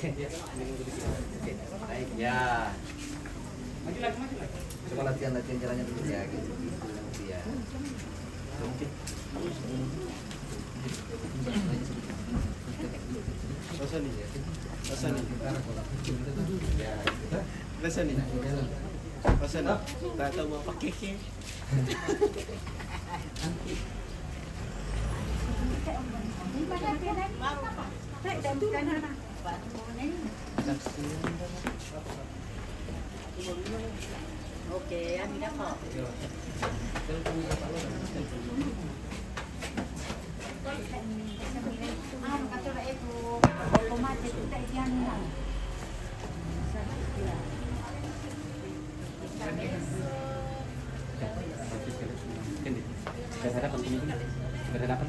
Baik ya. Maju lagi. Coba latihan jalannya dulu ya, gitu ya. Mungkin. Rasanya ya. Rasanya. Ya, kita. Rasanya. Rasanya. Tak tahu mau pakai ke. Oke, Amina kok. Berhadapan,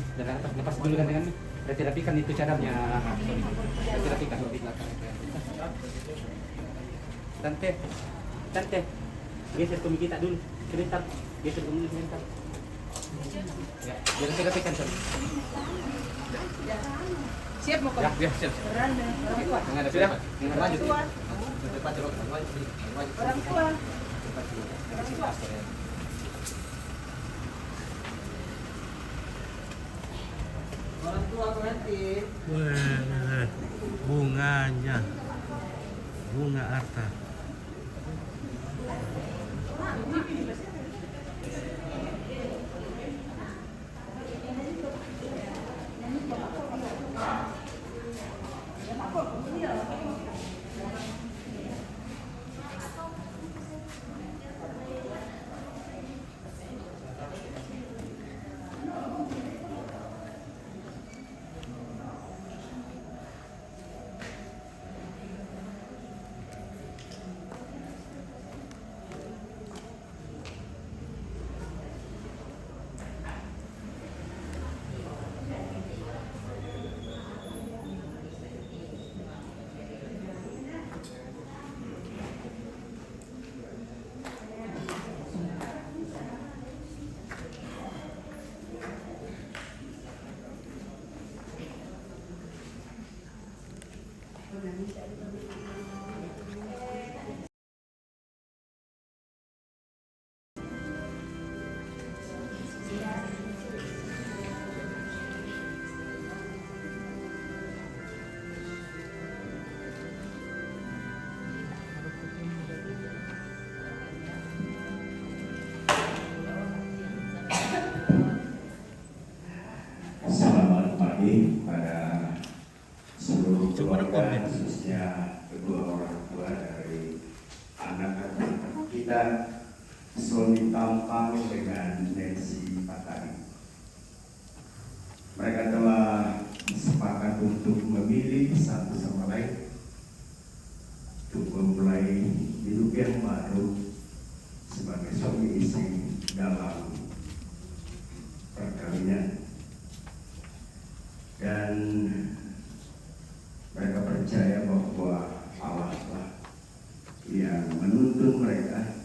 lepas dulu kan dengan rapikan itu cadangnya. Rapikan di belakang. Tante, geser ke kita dulu, sebentar, geser ke dulu sebentar. Ya, biar kita rapikan dulu. Siap mau Ya, siap. Jangan ada sudah, jangan lanjut. Orang tua. Orang tua pengantin. Wah, bunganya, bunga arta. Selamat pagi pada seluruh keluarga, khususnya kedua orang tua dari anak-anak kita, Sony Tampang dengan Nancy Patari. Mereka telah sepakat untuk memilih satu sama lain untuk memulai hidup yang baru sebagai suami istri dalam perkawinan. Dan mereka percaya bahwa Allah lah yang menuntun mereka,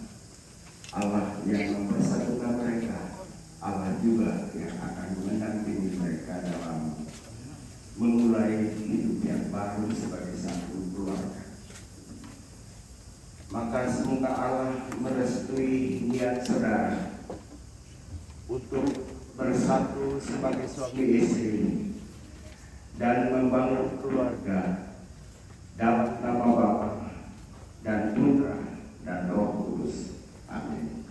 Allah yang mempersatukan mereka, Allah juga yang akan mendampingi mereka dalam memulai hidup yang baru sebagai satu keluarga. Maka semoga Allah merestui niat saudara untuk bersatu sebagai suami istri dan membangun keluarga dalam nama Bapa dan Putra dan Roh Kudus. Amin.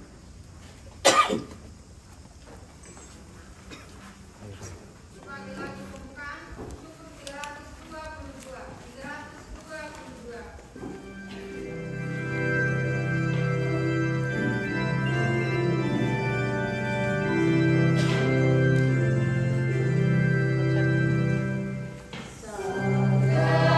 Salam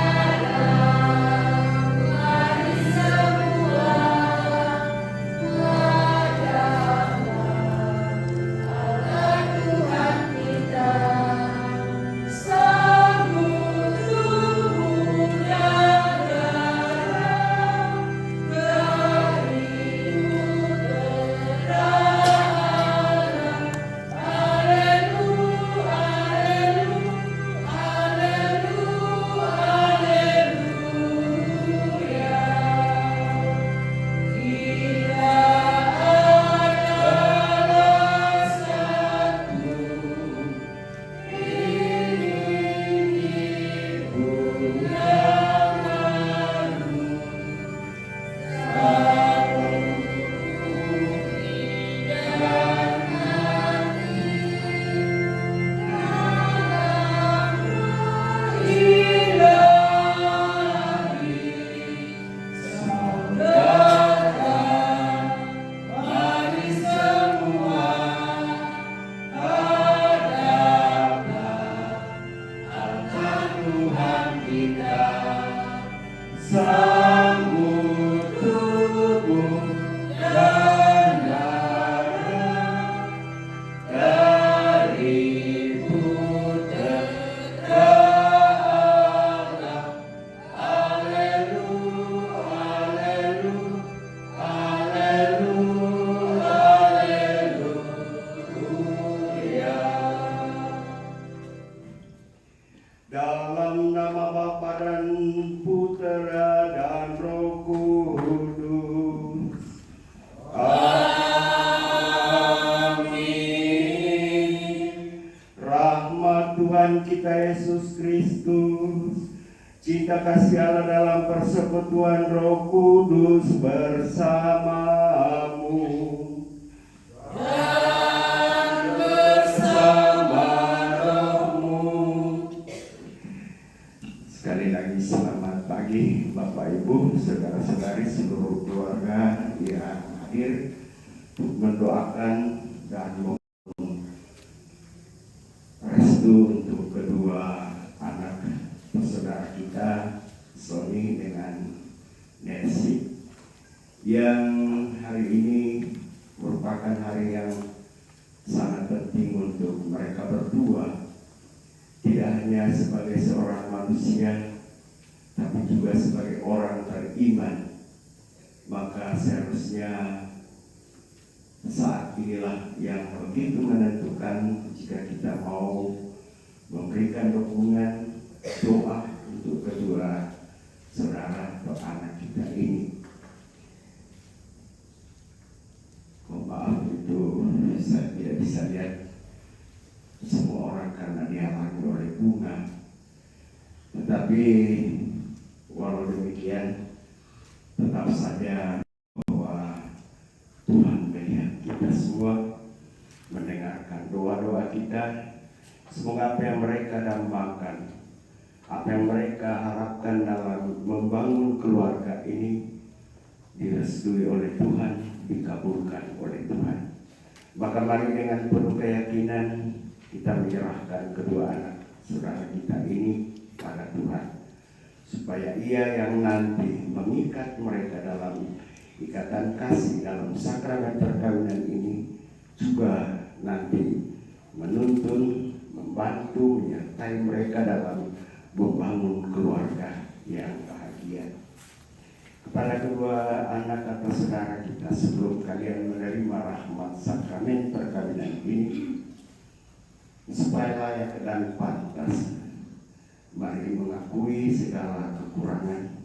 Tuhan kita Yesus Kristus, cinta kasih Allah dalam persekutuan Roh Kudus bersamamu dan bersama rohmu. Sekali lagi selamat pagi Bapak Ibu, saudara-saudari, seluruh keluarga yang hadir mendoakan dan restu untuk kedua anak saudara kita, Sony dengan Nancy, yang hari ini merupakan hari yang sangat penting untuk mereka berdua, tidak hanya sebagai seorang manusia, tapi juga sebagai orang beriman. Maka seharusnya saat inilah yang begitu menentukan jika kita mau memberikan dukungan doa untuk kedua saudara atau anak kita ini. Maaf itu saya tidak bisa lihat semua orang karena dihalangi oleh bunga. Tetapi walau demikian tetap saja bahwa Tuhan melihat kita semua, mendengarkan doa-doa kita. Semoga apa yang mereka dambakan, apa yang mereka harapkan dalam membangun keluarga ini direstui oleh Tuhan, dikabulkan oleh Tuhan. Maka mari dengan penuh keyakinan kita menyerahkan kedua anak saudara kita ini pada Tuhan, supaya Ia yang nanti mengikat mereka dalam ikatan kasih dalam sakramen perkawinan ini juga nanti menuntun, membantu, menyertai mereka dalam membangun keluarga yang bahagia. Kepada kedua anak atau saudara kita, sebelum kalian menerima rahmat sakramen perkawinan ini, supaya layak dan pantas, mari mengakui segala kekurangan,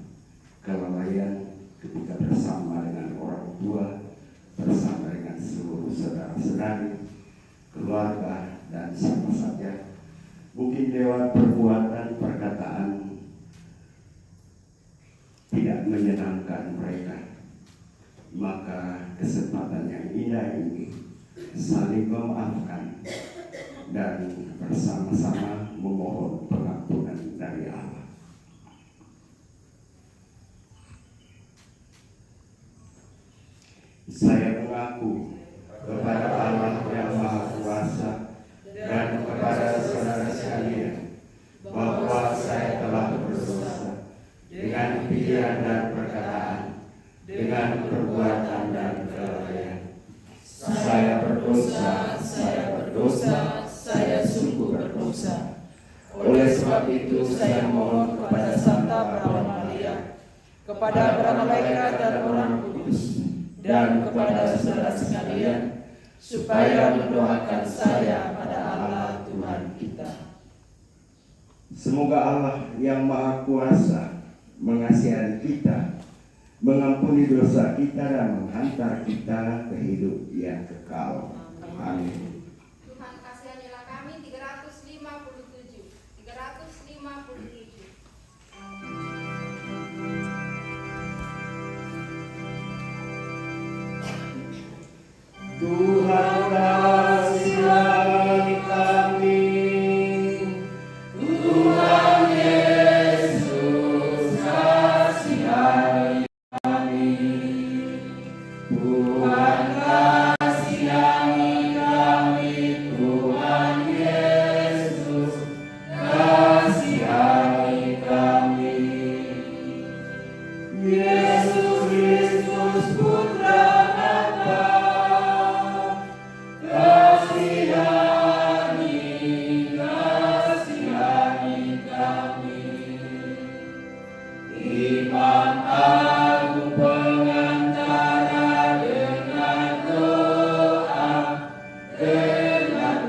kelalaian ketika bersama dengan orang tua, bersama dengan seluruh saudara-saudari, keluarga, dan siapa saja. Mungkin lewat perbuatan, perkataan tidak menyenangkan mereka. Maka kesempatan yang indah ini saling memaafkan dan bersama-sama memohon pengampunan dari Allah. Saya mengaku kepada Allah yang Maha Kuasa dan kepada saudara sekalian bahwa saya telah berdosa dengan pikiran dan perkataan, dengan perbuatan dan kelalaian. Saya berdosa, saya sungguh berdosa. Oleh sebab itu saya mohon kepada Santa Perawan Maria, kepada para malaikat dan orang kudus, dan kepada saudara sekalian, supaya mendoakan saya pada Allah Tuhan kita. Semoga Allah yang Maha Kuasa mengasihi kita, mengampuni dosa kita, dan menghantar kita ke hidup yang kekal. Amin. Tuhan kasihanilah kami 357. Tuhan kasihani kami, Tuhan Yesus kasihani kami, Tuhan kasihani kami, Tuhan Yesus kasihani kami. Yesus Kristus Putra Allah, Imam Agung pengantara dengan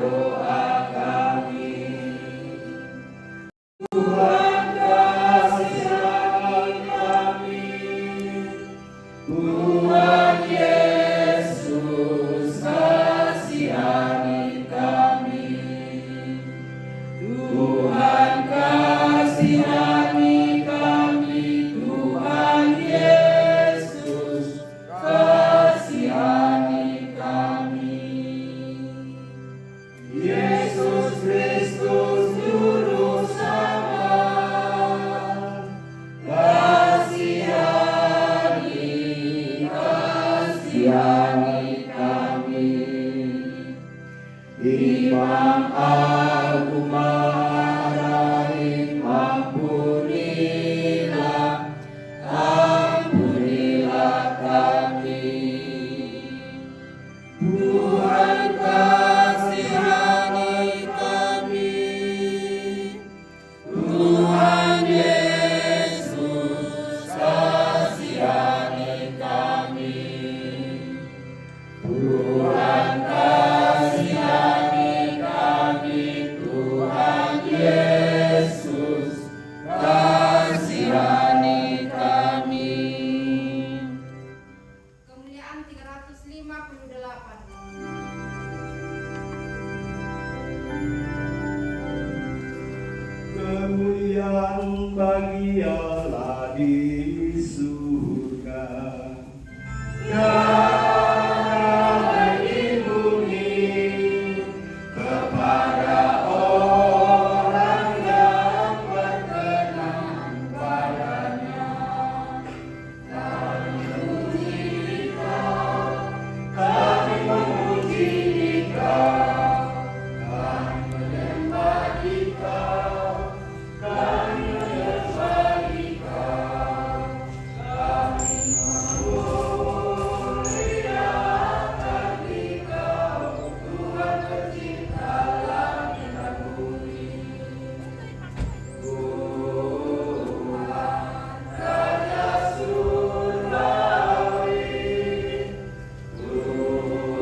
doa kami. Tuhan kasihani kami, Tuhan Yesus kasihani kami, Tuhan Imam Agung Marahim, ampunilah, ampunilah kami. Tuhan kasihani kami, Tuhan Yesus kasihani kami, Tuhan kasihani kami, Tuhan Yesus kasihani kami. Kemuliaan 358. Kemuliaan bagi Allah di surga, damai di bumi kepada orang yang berkenan padanya. Kami memuji Dikau, kami memuji Dikau, kami menyembah Dikau, kami menyembah Dikau, kami memuliakan Dikau, Tuhan pencipta langit dan bumi. Tuhan Raja Surgawi, Tuhan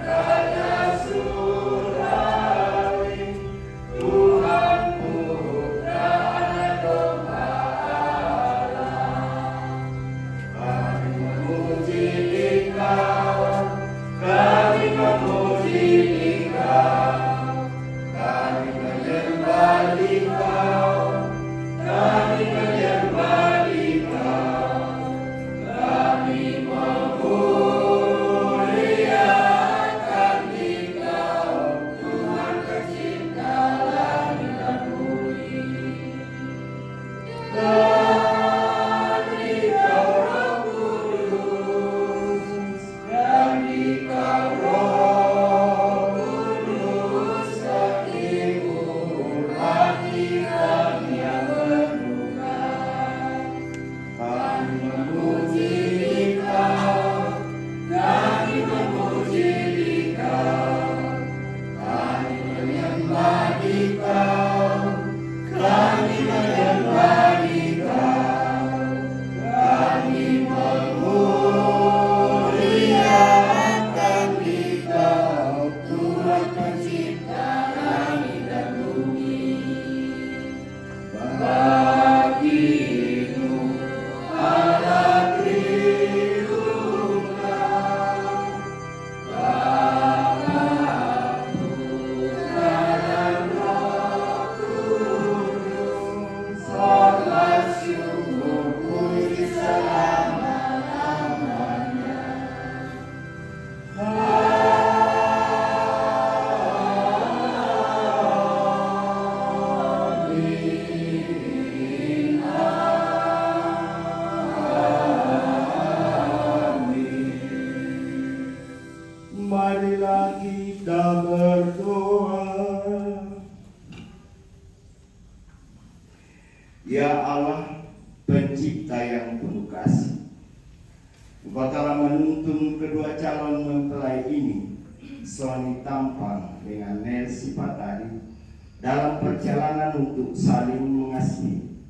Raja Surgawi, Tuhan Putra Anak Domba Allah. Kami memuji Dikau, kami memuji Dikau, kami menyembah Dikau, kami menyembah Dikau, kami memuliakan Dikau, Tuhan pencipta langit dan bumi. Dan Dikau Roh Kudus, dan Dikau Roh Kudus, menghibur hati kami yang berduka. Kami memuji Dikau, kami memuji Dikau, kami menyembah Dikau, kami menyembah Dikau, kami memuliakan Dikau, Tuhan pencipta langit dan bumi. Bagimu Allah Tritunggal, Bapa, Putra dan Roh Kudus, hormat syukur puji selama-lamanya. Amin. Amin. Marilah kita berdoa. Ya Allah, pencipta yang penuh kasih, Engkau telah menuntun kedua calon mempelai ini, Sony Tampang dengan Nelsi Patari, dalam perjalanan untuk saling mengasihi.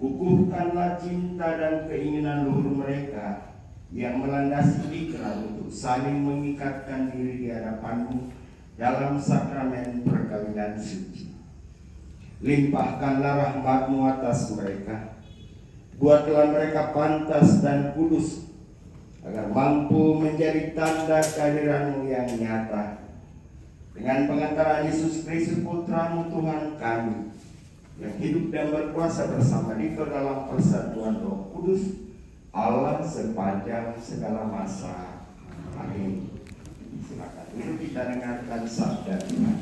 Kukuhkanlah cinta dan keinginan luhur mereka yang melandasi ikrar untuk saling mengikatkan diri di hadapan-Mu dalam sakramen perkawinan suci. Limpahkanlah rahmat-Mu atas mereka. Buatlah mereka pantas dan kudus, agar mampu menjadi tanda kehadiran-Mu yang nyata. Dengan pengantaran Yesus Kristus Putra-Mu Tuhan kami, yang hidup dan berkuasa bersama Dikau dalam persatuan Roh Kudus, Allah sepanjang segala masa. Amin. Silakan dulu kita dengarkan sabda Tuhan.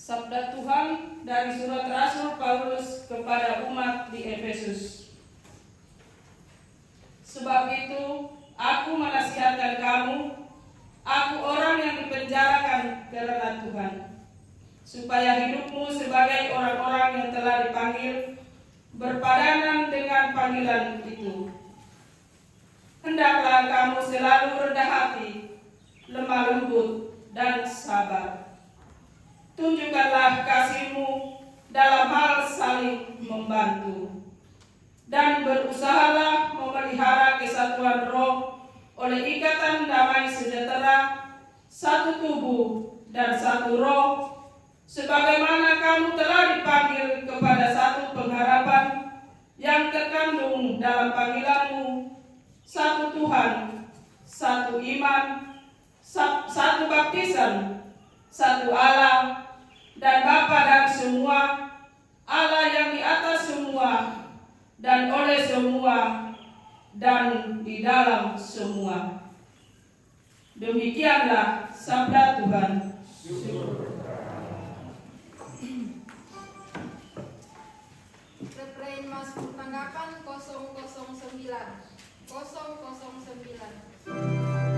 Sabda Tuhan dari surat Rasul Paulus kepada umat di Efesus. Sebab itu, aku menasihatkan kamu, aku orang yang dipenjarakan karena Tuhan, supaya hidupmu sebagai orang-orang yang telah dipanggil berpadanan dengan panggilan itu. Hendaklah kamu selalu rendah hati, lemah lembut, dan sabar. Tunjukkanlah kasihmu dalam hal saling membantu, dan berusahalah memelihara kesatuan roh oleh ikatan damai sejahtera, satu tubuh dan satu roh, sebagaimana kamu telah dipanggil kepada satu pengharapan yang terkandung dalam panggilanmu, satu Tuhan, satu iman, satu baptisan, satu Allah dan Bapa dan semua, Allah yang di atas semua dan oleh semua dan di dalam semua. Demikianlah sabda Tuhan. Refrain Mazmur Tanggapan 009. 009.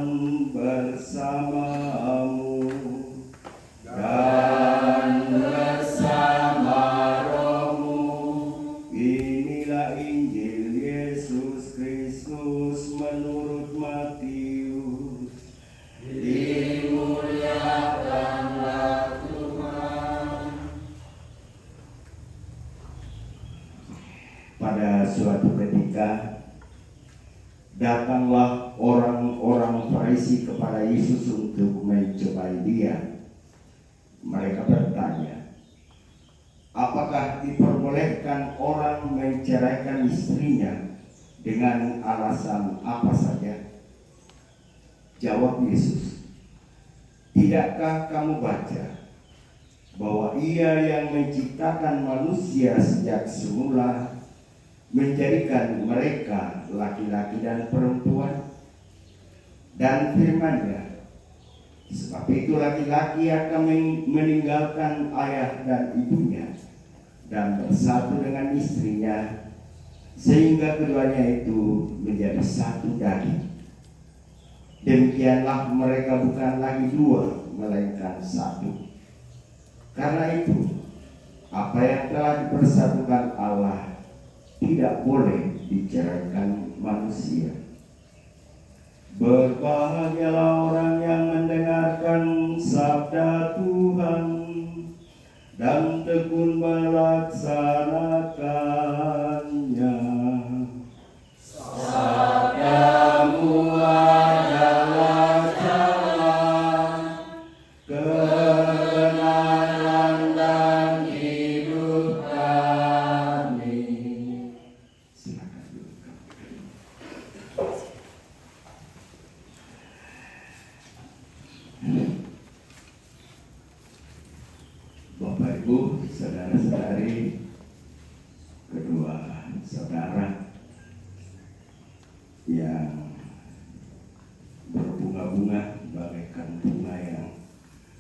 Tuhan bersamamu dan bersama rohmu. Inilah Injil Yesus Kristus menurut Matius. Dimuliakanlah Tuhan. Pada suatu ketika datanglah orang-orang Farisi kepada Yesus untuk mencobai Dia. Mereka bertanya, apakah diperbolehkan orang menceraikan istrinya dengan alasan apa saja? Jawab Yesus, tidakkah kamu baca bahwa Ia yang menciptakan manusia sejak semula menjadikan mereka laki-laki dan perempuan, dan firman-Nya, sebab itu laki-laki akan meninggalkan ayah dan ibunya dan bersatu dengan istrinya, sehingga keduanya itu menjadi satu daging. Demikianlah mereka bukan lagi dua, melainkan satu. Karena itu, apa yang telah dipersatukan Allah tidak boleh diceraikan manusia. Berbahagialah orang yang mendengarkan sabda Tuhan dan tekun melaksanakannya. Sabdamu adalah jalan, kebenaran dan hidup kami. Silakan duduk. Bapak Ibu, saudara-saudari, kedua saudara yang berbunga-bunga bagaikan bunga yang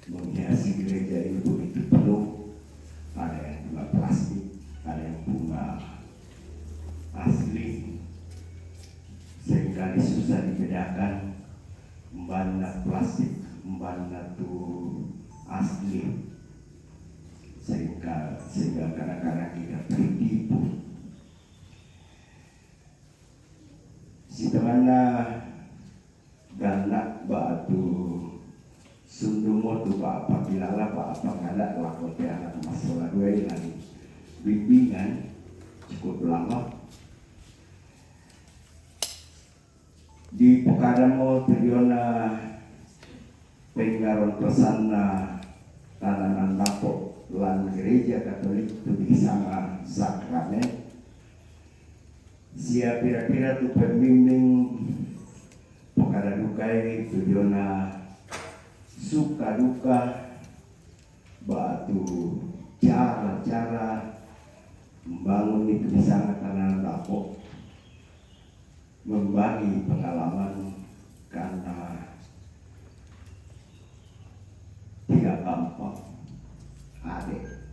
menghiasi gereja ini begitu penuh. Ada yang bunga plastik, ada yang bunga asli, sehingga susah dibedakan mana plastik, mana tuh asli, sehingga kadang-kadang kita tertipu. Si temana ganak batu sundumo tu pak apabila lah pak apa ngadak lakote anak masalah dua lagi bimbingan cukup lama di Pekadamo Triona Penggaron Pesana Tananan Lapo lan gereja Katolik itu di sana sakramen. Sia pira-pira tu pembimbing Pekada dukai tujuana suka duka batu cara-cara membangun itu di sana Tananan Lapo, membagi pengalaman karena tidak gampang. Adik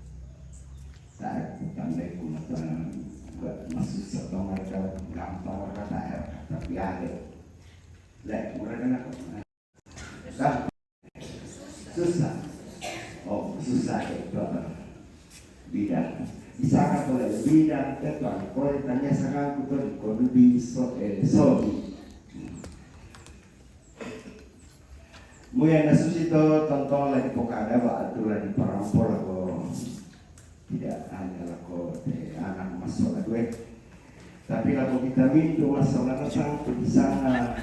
saya bukan lekumatan buat masuk serta mereka gampang mereka tapi adik mereka nak susah. Oh susah itu bidang bisa boleh bidang tekan boleh tanya sekarang kau lebih sobi Muya nasusito tonton lagi pokada batu lagi parampol ako tidak hanya lako anak masalah gue, tapi lako kita minta masalah sang di sana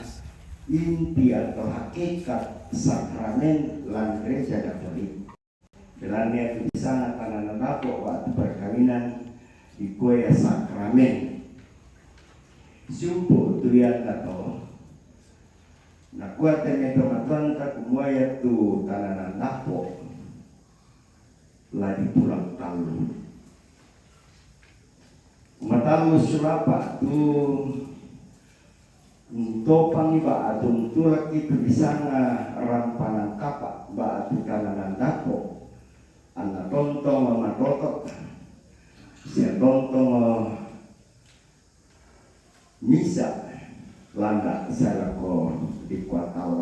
inti atau hakikat sakramen lan gereja Katolik. Berani di sana Tananan Lapo waktu perkawinan di kue sakramen. Sumpu tulian atau nakuatan itu matanta kumaya tu Tananan Lapo lagi pulang talu. Matamu sulapa tu topang iba atun tulak itu di sana rampanan kapak ba atu Tananan Lapo. Anak tontong mama totok sia tontong misa landa saya ko di kuatau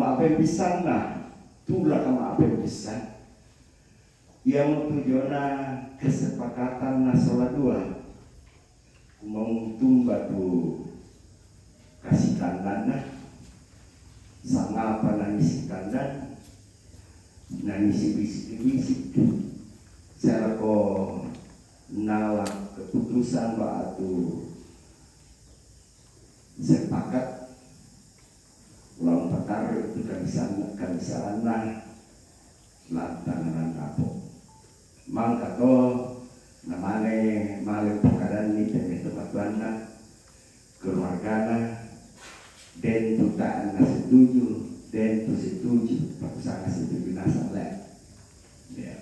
maapepisan na tula ka maapepisan yang tujuana kesepakatan nasola dua mau tumba tu kasih tandan sangapa nangisi tandan nangisi bisik saya ko nalak keputusan batu sepakat ulang pakar itu kamisalan lantaran kapok mangka to namane male pakaran ni tene tempat banda keluargana den tutaan na setuju den tu setuju pakusana setuju nasale ya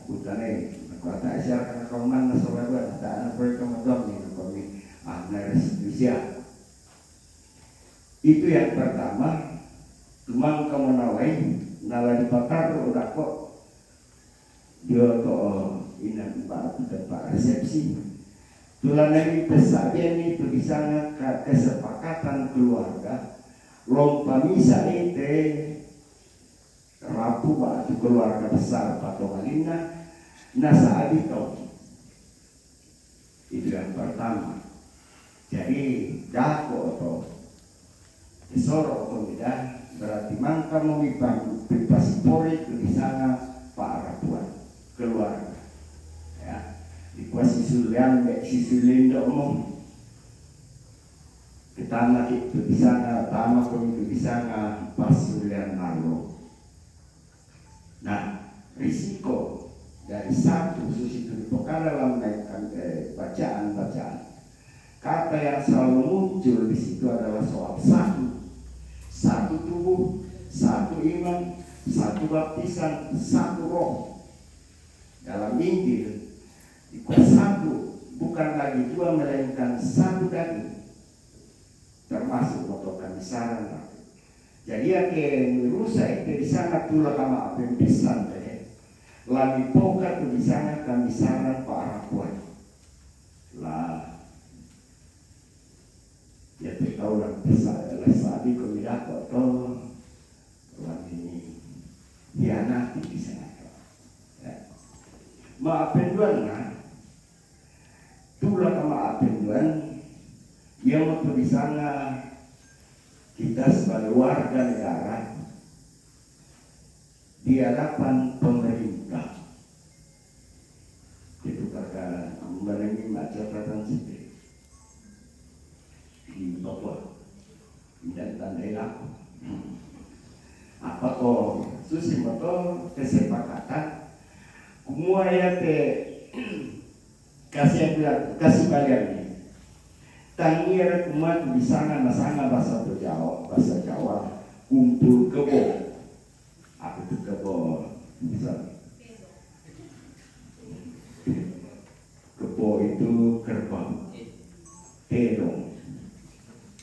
kutane kota Asia kana kauman na sababu taan per kemadom ni kami ahna restitusi itu yang pertama tumang kamonawai nala dipakar udah kok dia to inan pak resepsi tulan lagi pesabian itu di sana kesepakatan keluarga lompa misa itu rapu pak keluarga besar patomalina nasa adito itu yang pertama jadi dako atau Isoro pemida berarti mangka memipang pipasipori itu di sana para puan keluarga ya di kuasi sulian sisulindo umum kita itu di sana tama pun itu di sana pasulian malu. Nah risiko dari satu susi itu dipokal dalam naikkan bacaan kata yang selalu muncul di situ adalah soal satu tubuh, satu iman, satu baptisan, satu roh. Dalam Injil, satu bukan lagi dua melainkan satu daging, termasuk motokan misalan. Jadi yang merusak itu di sana pula kama apa pisan deh. Lagi pokat tu di sana kami saran para kuat. Lah ya tahu lah lesadi kuliah kotor lagi hianati di sana. Maafin Tuhan nah, tulah maafin Tuhan yang waktu di sana kita sebagai warga negara di hadapan pemerintah itu perkara memenuhi catatan sipil di Papua dan tandai laku apa kok susi motor kesepakatan semua ya kasih kalian ini tangira kumat di sana nasanga bahasa Jawa kumpul kebo apa itu kebo bisa kebo itu kerbau terong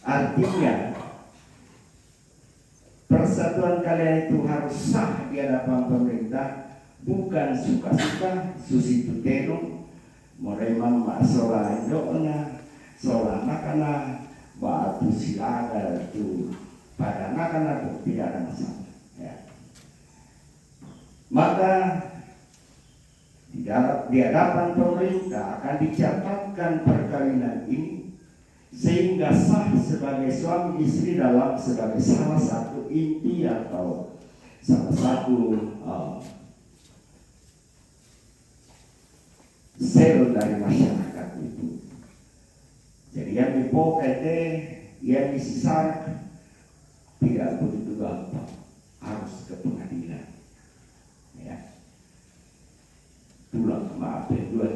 artinya persatuan kalian itu harus sah di hadapan pemerintah, bukan suka-suka susi tuteno mulai mama sola indokna sola nakana batu silada itu pada nakana tidak ada masalah ya. Maka di hadapan pemerintah akan dicatatkan perkawinan ini sehingga sah sebagai suami istri dalam sebagai salah satu inti atau salah satu sel dari masyarakat itu. Jadi yang dipokete, yang disisar tidak begitu gampang, harus ke pengadilan. Ya, tulang maafin Tuhan.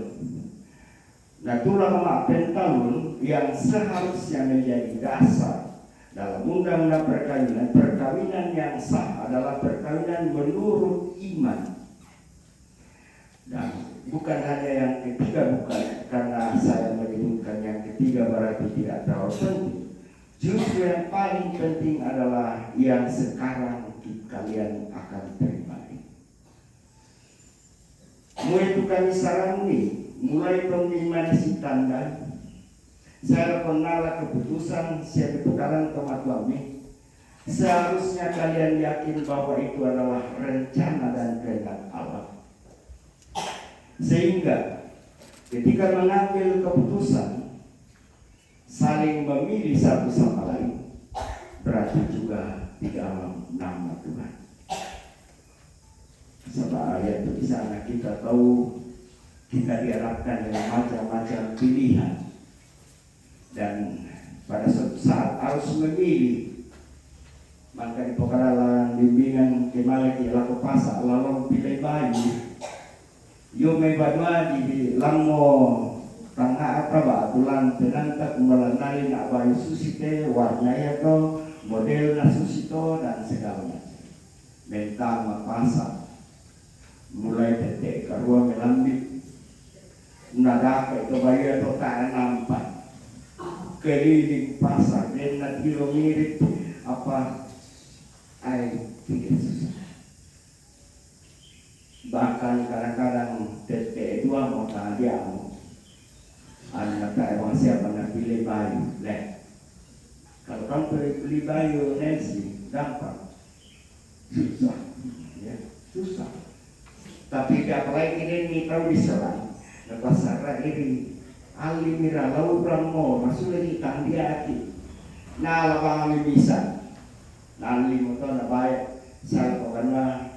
Nah, tulang maafin tahun yang seharusnya menjadi dasar dalam undang-undang perkawinan yang sah adalah perkawinan menurut iman. Dan bukan hanya yang ketiga, bukan karena saya menyebutkan yang ketiga berarti tidak terlalu penting. Justru yang paling penting adalah yang sekarang kalian akan terima. Mulai itu kami sarani, mulai pengiriman si tanda, saya kenal keputusan siapa pekaran tomat lami Seharusnya kalian yakin bahwa itu adalah rencana dan kehendak Allah. Sehingga ketika mengambil keputusan saling memilih satu sama lain, berarti juga di dalam nama Tuhan. Sebab ayat itu di sana kita tahu kita diharapkan dengan macam-macam pilihan, dan pada suatu saat harus memilih. Maka di pekaralan bimbingan kemalaki laku pasak lalu pilih bayi yo may badwa di lamo tangga apa ba tulan penanta kumalanali na bayi susite warnanya to model na susito dan segala macam mental mapasak mulai tetek karua melambit nadaka itu bayi atau tak nampak keliling pasar dan kilo mirip apa air tidak susah. Bahkan kadang-kadang tetek dua mau dia anak emang siapa nak pilih bayu leh. Kalau kamu beli bayu Nancy gampang, susah, ya susah. Tapi apalagi ini tahu diserang, lepas sarah ini ali mira lau bramo masuk lagi kan dia hati. Nah lapang bisa. Nali moto na baik sal ko kana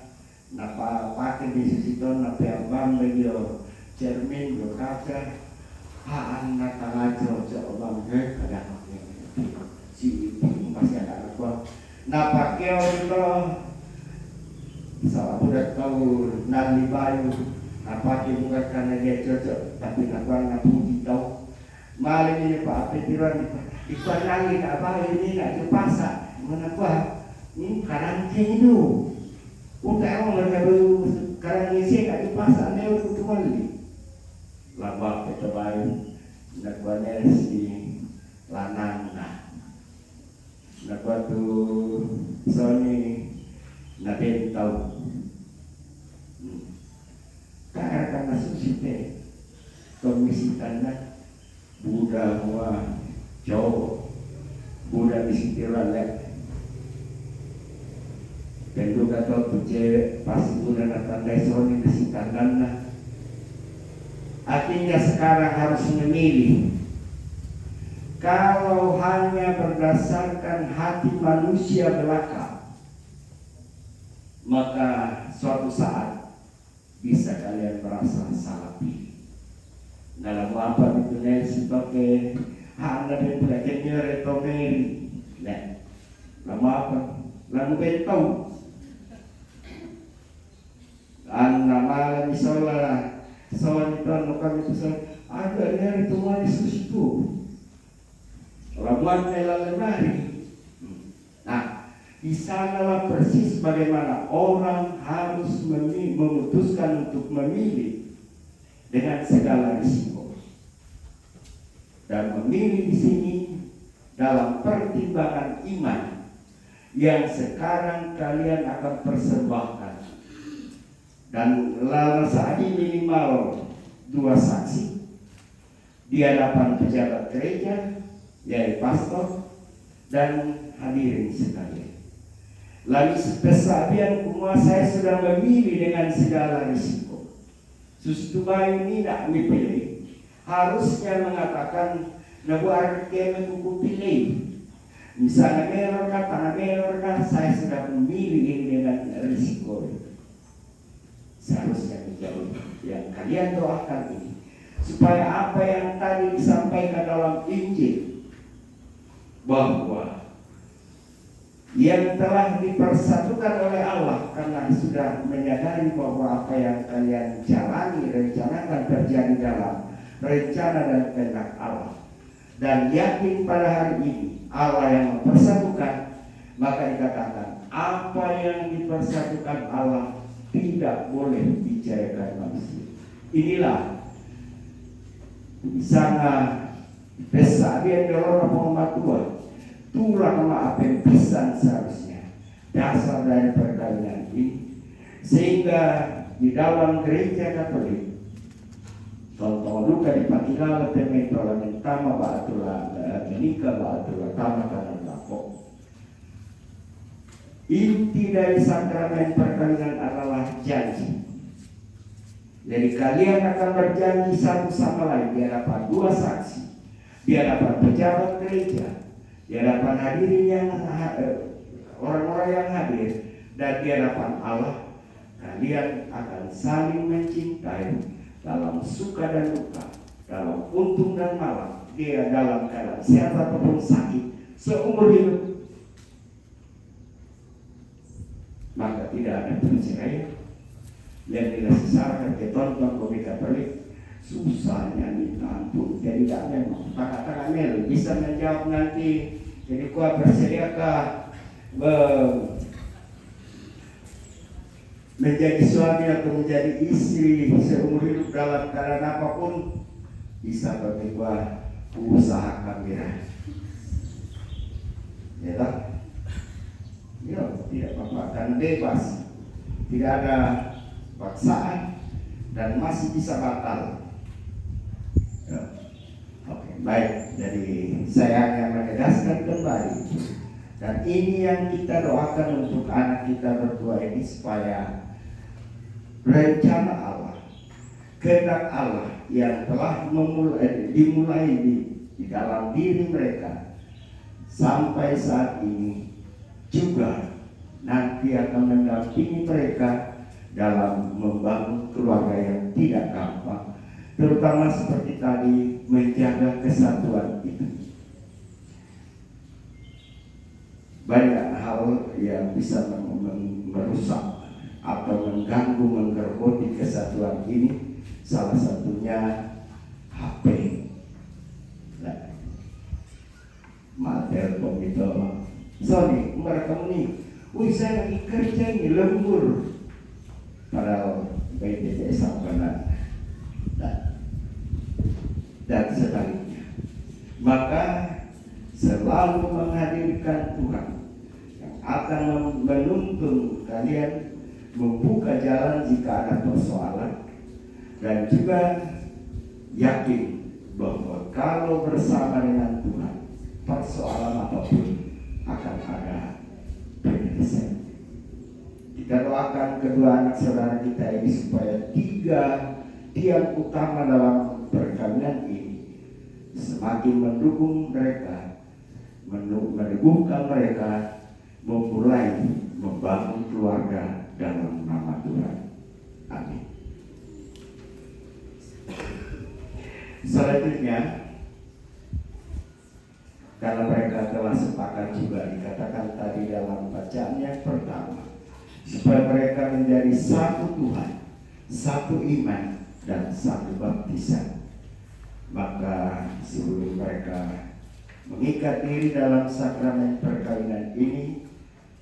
na pakai di situ na peambang begio cermin go kaca haan na tangajo jo bang kadang si masih ada apa na pakai itu salah udah tahu nali bayu na pakai bukan karena dia cocok tapi na bang na puji tahu malam ini pak petiran ikan nali na bayu ini nak pasar menapa ini karang itu udah orang baru karang isi kat pasar ni untuk kembali lama kita baru nak buatnya si lanang nak buat tu Sony nak tahu karena susite komisi tanah Buddha mua jauh Buddha di sekitaran lek dan juga tahu cewek pasti udah tandai Sony kesitanan lah. Artinya sekarang harus memilih. Kalau hanya berdasarkan hati manusia belaka, maka suatu saat bisa kalian merasa salah pilih. Dalam apa itu sebagai anda dan belajarnya retomeri, nah, lama apa? Lalu tahu. Anak malam misalnya soal itu kami pesan ada yang itu manis susiku lamuan melalui. Nah di sanalah persis bagaimana orang harus memutuskan untuk memilih dengan segala risiko dan memilih di sini dalam pertimbangan iman yang sekarang kalian akan persembahkan. Dan lalu saat ini minimal 2 saksi di hadapan pejabat gereja, yaitu pastor dan hadirin sekalian. Lalu sesabian semua saya sudah memilih dengan segala risiko. Sustu bayi ini tidak dipilih. Harusnya mengatakan nabuar kami buku pilih. Misalnya melor saya sudah memilih ini dengan risiko. Seharusnya menjauh yang kalian doakan ini supaya apa yang tadi disampaikan dalam Injil bahwa yang telah dipersatukan oleh Allah karena sudah menyadari bahwa apa yang kalian jalani rencanakan terjadi dalam rencana dan kehendak Allah dan yakin pada hari ini Allah yang mempersatukan, maka dikatakan apa yang dipersatukan Allah tidak boleh bicarakan manusia. Inilah sana besar dia dorong pengamat tua tulang apa yang pisan seharusnya dasar dari perkawinan ini sehingga di dalam gereja Katolik contoh luka dipakilah temen mentama batulah menikah batulah tama karena lapok Inti dari sakramen perkawinan adalah janji. Jadi kalian akan berjanji satu sama lain di hadapan dua saksi, di hadapan pejabat gereja, di hadapan hadirin yang orang-orang yang hadir, dan di hadapan Allah. Kalian akan saling mencintai dalam suka dan duka, dalam untung dan malang, dia dalam keadaan sehat ataupun sakit, seumur hidup. Maka tidak ada perceraian. Yang tidak sesarkan ke tonton komika pelik, susahnya minta ampun. Jadi tidak memang tangan-tangan Mel bisa menjawab nanti. Jadi kau bersediakah menjadi suami atau menjadi istri seumur hidup dalam keadaan apapun? Bisa bagi gua usahakan ya. Ya tak? Ya, tidak apa-apa, dan bebas, tidak ada paksaan, dan masih bisa batal. Ya. Oke, baik. Jadi saya akan menegaskan kembali, dan ini yang kita doakan untuk anak kita berdua ini, supaya rencana Allah, kehendak Allah yang telah dimulai di dalam diri mereka sampai saat ini juga nanti akan mendampingi mereka dalam membangun keluarga yang tidak gampang, terutama seperti tadi menjaga kesatuan itu. Banyak hal yang bisa merusak atau mengganggu, menggerogoti kesatuan ini, salah satunya HP. Nah, telepon itu. Sorry, mereka ini, saya lagi kerja ini lembur. Padahal BPJS benar. Dan sebaliknya. Maka selalu menghadirkan Tuhan yang akan menuntun kalian, membuka jalan jika ada persoalan, dan juga yakin bahwa kalau bersama dengan Tuhan, persoalan apapun akan ada penyelesaian. Kita doakan kedua anak saudara kita ini supaya tiga tiang utama dalam perkawinan ini semakin mendukung mereka, meneguhkan mereka, memulai membangun keluarga dalam nama Tuhan. Amin. Selanjutnya, karena mereka telah sepakat juga dikatakan tadi dalam bacaan yang pertama, supaya mereka menjadi satu Tuhan, satu iman, dan satu baptisan. Maka sebelum mereka mengikat diri dalam sakramen perkawinan ini,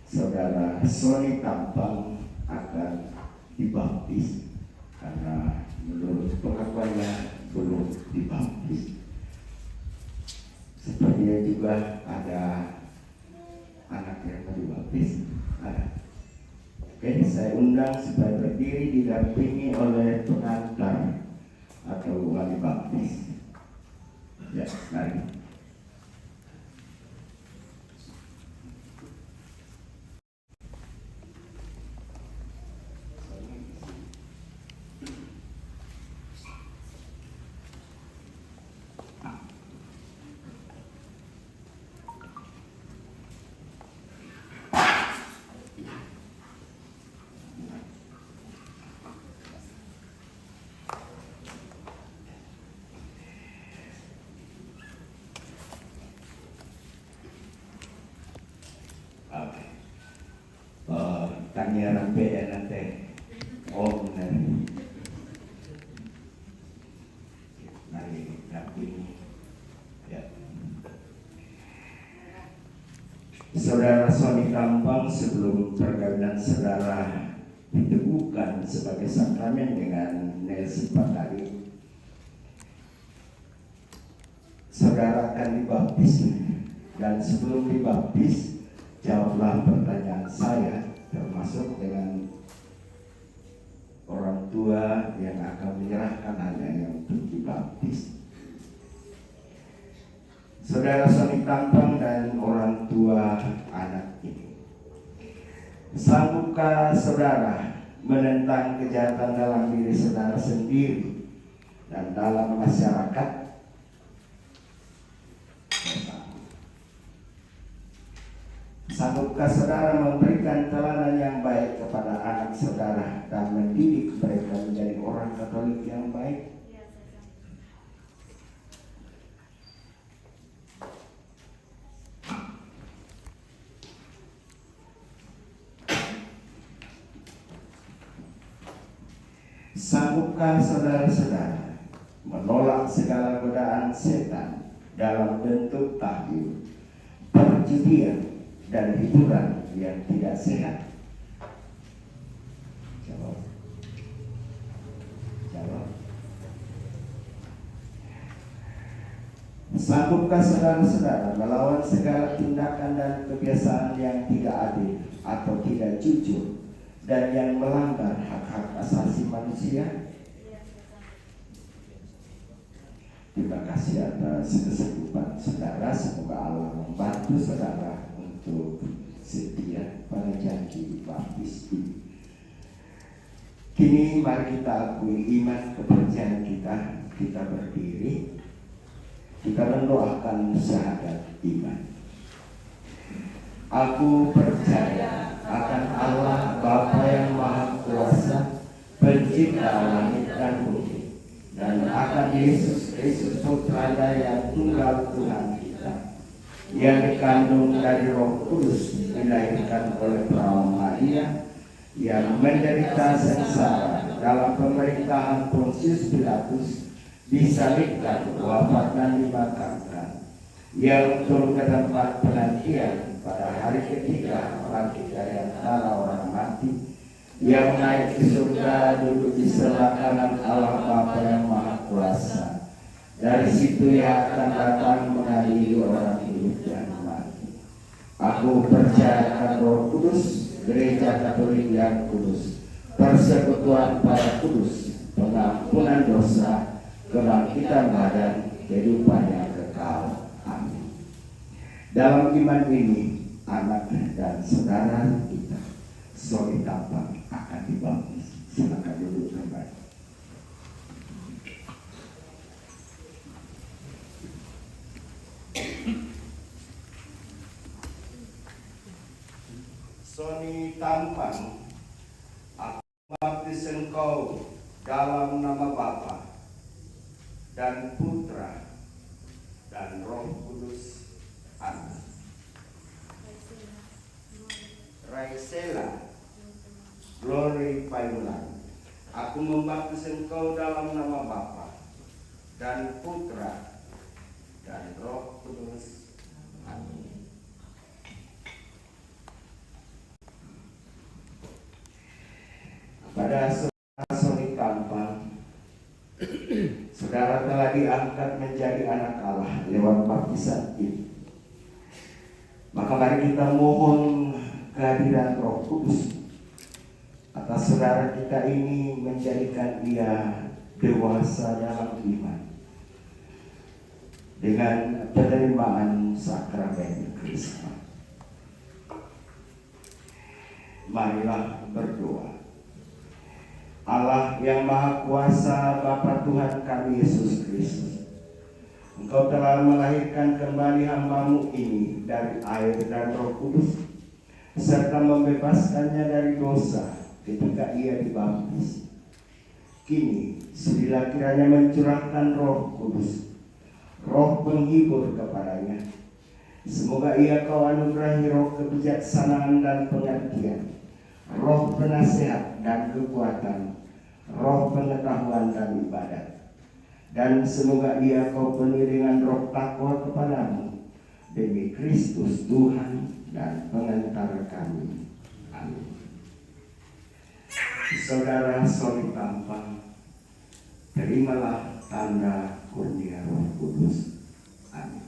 saudara Sony Tampang akan dibaptis karena menurut pengakuannya belum dibaptis. Sepertinya juga ada anak yang mau dibaptis. Ada. Oke, saya undang supaya berdiri didampingi oleh pengantar atau wali baptis. Ya, mari. Tanya rampe nanti. Oh benar. Mari dampingi. Ya. Saudara Sony Tampang, sebelum perkawinan saudara diteguhkan sebagai sakramen dengan Nelsi Patari, saudara akan dibaptis, dan sebelum dibaptis jawablah pertanyaan saya, termasuk dengan orang tua yang akan menyerahkan anaknya untuk dibaptis. Saudara Sony Tampang dan orang tua anak ini, Sanggupkah saudara menentang kejahatan dalam diri saudara sendiri dan dalam masyarakat? Sanggupkah saudara memberikan teladan yang baik kepada anak saudara dan mendidik mereka menjadi orang Katolik yang baik? Sanggupkah saudara-saudara menolak segala godaan setan dalam bentuk tahlil, perjudian, dan hiburan yang tidak sehat? Jawab. Jawab. Sanggupkah saudara-saudara melawan segala tindakan dan kebiasaan yang tidak adil atau tidak jujur dan yang melanggar hak-hak asasi manusia? Terima kasih atas kesanggupan saudara. Semoga Allah membantu saudara untuk setia pada janji baptis ini. Kini mari kita akui iman kepercayaan kita. Kita berdiri, kita mendoakan syahadat iman. Aku percaya akan Allah Bapa yang Maha Kuasa, Pencipta langit dan bumi, dan akan Yesus Kristus Putranya yang tunggal Tuhan kita, yang dikandung dari Roh Kudus, dilahirkan oleh perawan Maria, yang menderita sengsara dalam pemerintahan Pontius Pilatus, disalibkan, wafat dan dimakamkan, yang turun ke tempat penantian pada hari ketiga bangkit dari antara orang mati, yang naik ke surga, duduk di sebelah kanan Allah Bapa yang Maha Kuasa. Dari situ ia akan datang mengadili orang hidup dan mati. Aku percaya akan Roh Kudus, Gereja Katolik yang kudus, persekutuan para kudus, pengampunan dosa, kebangkitan badan, kehidupan yang kekal. Amin. Dalam iman ini, anak dan saudara kita Soli Tampang akan dibaptis. Silakan duduk kembali. Soli Tampang, aku baptis engkau dalam nama Bapa dan Putra dan Roh Kudus. Amin. Raisela Glory Payulan, aku membaptis engkau dalam nama Bapa dan Putra dan Roh Kudus. Amin. Pada Soli Tampang, saudara telah diangkat menjadi anak Allah lewat baptisan ini. Maka mari kita mohon kehadiran Roh Kudus atas saudara kita ini, menjadikan ia dewasa dalam iman dengan penerimaan sakramen Kristus. Marilah berdoa. Allah yang Maha Kuasa, Bapa Tuhan kami Yesus Kristus, Engkau telah melahirkan kembali hamba-Mu ini dari air dan Roh Kudus, serta membebaskannya dari dosa ketika ia dibaptis. Kini sudilah kiranya mencurahkan Roh Kudus, Roh penghibur kepadanya. Semoga ia Kau anugerahi roh kebijaksanaan dan pengertian, roh penasehat dan kekuatan, roh pengetahuan dan ibadat. Dan semoga ia Kau penuhi dengan roh takwa kepadamu, demi Kristus Tuhan dan pengantar kami. Amin. Saudara Soli Tampang, terimalah tanda kurnia Roh Kudus. Amin.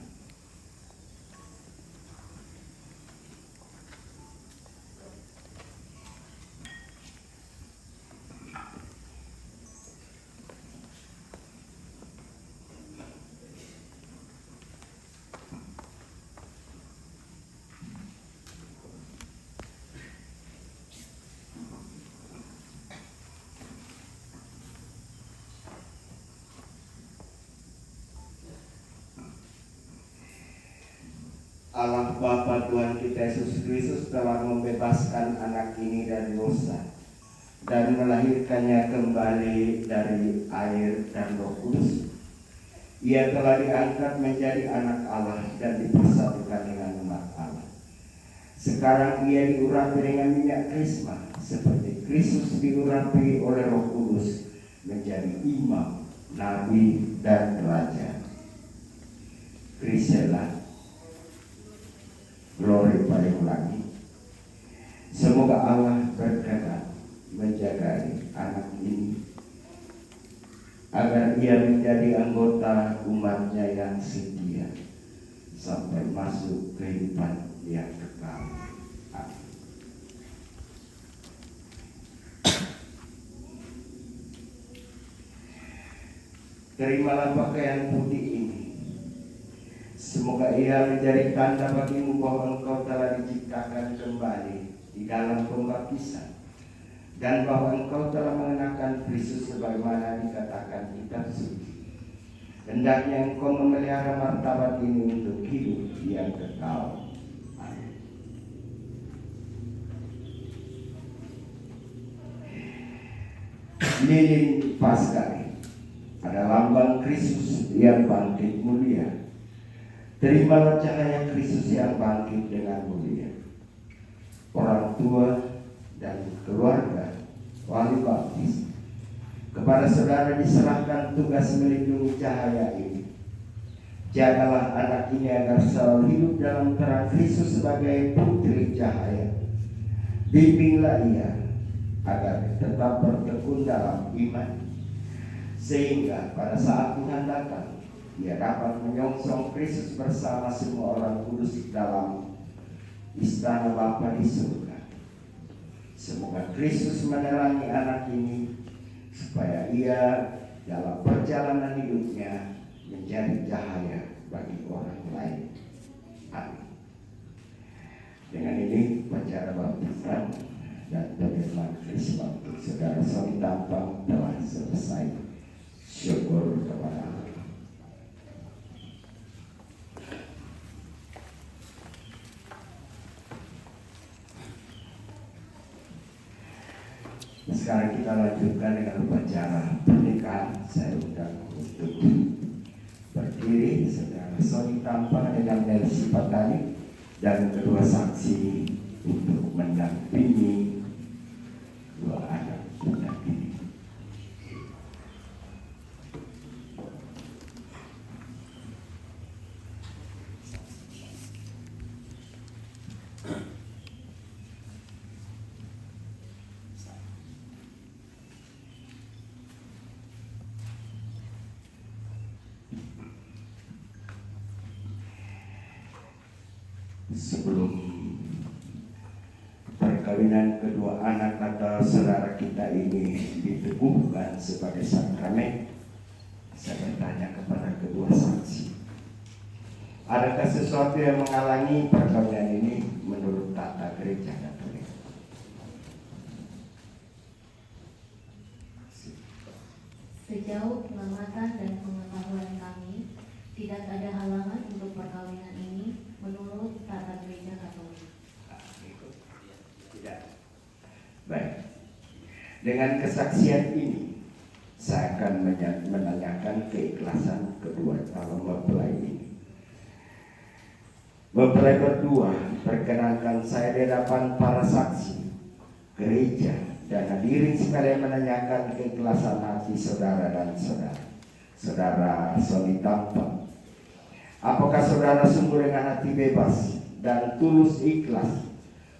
Allah Bapa Tuhan kita Yesus Kristus telah membebaskan anak ini dari dosa dan melahirkannya kembali dari air dan Roh Kudus. Ia telah diangkat menjadi anak Allah dan dipersatukan dengan umat Allah. Sekarang ia diurapi dengan minyak krisma, seperti Kristus diurapi oleh Roh Kudus menjadi imam, nabi, dan raja. Krisela, glory paling lagi. Semoga Allah berkenan menjaga anak ini agar ia menjadi anggota umatnya yang setia sampai masuk kehidupan yang kekal. Amin. Terimalah pakaian putih ini. Semoga ia menjadi tanda bagimu bahwa engkau telah diciptakan kembali di dalam pembaptisan, dan bahwa engkau telah mengenakan Kristus sebagaimana dikatakan kitab suci. Hendaknya engkau memelihara martabat ini untuk hidup yang kekal. Amin. Lilin Paskah ada lambang Kristus yang bangkit mulia. Terimalah cahaya Kristus yang bangkit dengan mulia. Orang tua dan keluarga wali baptis, kepada saudara diserahkan tugas melindungi cahaya ini. Jagalah anak ini agar selalu hidup dalam terang Kristus sebagai putri cahaya. Bimbinglah ia agar tetap bertekun dalam iman, sehingga pada saat Tuhan datang ia dapat menyongsong Kristus bersama semua orang kudus dalam istana Bapa di surga. Semoga Kristus menerangi anak ini supaya ia dalam perjalanan hidupnya menjadi cahaya bagi orang lain. Amin. Dengan ini upacara baptisan dan pengiriman Krisma untuk saudara Sony Tampang telah selesai. Syukur kepada Allah. Sekarang kita lanjutkan dengan upacara pernikahan. Saya undang untuk berdiri saudara Sony Tampang dengan Nelsi Patani dan kedua saksi untuk mendampingi dua anak budak ini. Sebelum perkawinan kedua anak atau saudara kita ini diteguhkan sebagai sakramen, saya bertanya kepada kedua saksi, adakah sesuatu yang menghalangi perkawinan ini menurut tata gereja Katolik? Sejauh pengamatan dan pengetahuan kami, tidak ada halangan untuk perkawinan ini menurut tata gereja Katolik. Tidak. Baik. Dengan kesaksian ini, saya akan menanyakan keikhlasan kedua calon mempelai ini. Mempelai berdua, perkenankan saya di hadapan para saksi, gereja, dan hadirin sekalian menanyakan keikhlasan hati saudara dan saudara. Saudara Sony Tampang, apakah saudara sungguh dengan hati bebas dan tulus ikhlas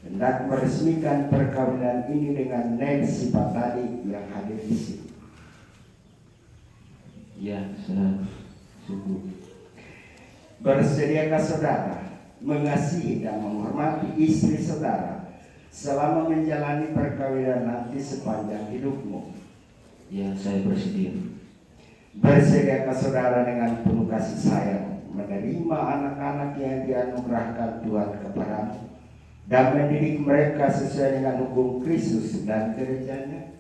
hendak meresmikan perkawinan ini dengan Nelsi Patani yang hadir di sini? Ya, saya sungguh. Bersediakah saudara mengasihi dan menghormati istri saudara selama menjalani perkawinan nanti sepanjang hidupmu? Ya, saya bersedia. Bersediakah saudara dengan penuh kasih sayang menerima anak-anak yang dianugerahkan Tuhan kepadamu dan mendidik mereka sesuai dengan hukum Kristus dan gerejanya?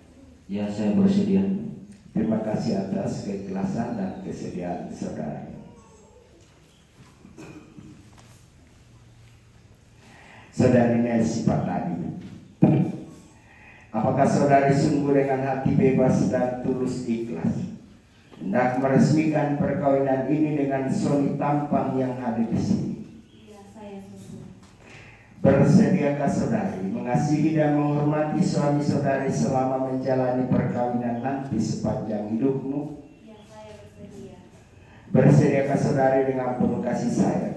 Ya, saya bersedia. Terima kasih atas keikhlasan dan kesediaan saudara. Saudari Nelsi Pardani, apakah saudari sungguh dengan hati bebas dan tulus ikhlas hendak meresmikan perkawinan ini dengan Sony Tampang yang hadir di sini? Iya, saya sungguh. Bersediakah saudari mengasihi dan menghormati suami saudari selama menjalani perkawinan nanti sepanjang hidupmu? Iya, saya bersedia. Bersediakah saudari dengan penuh kasih sayang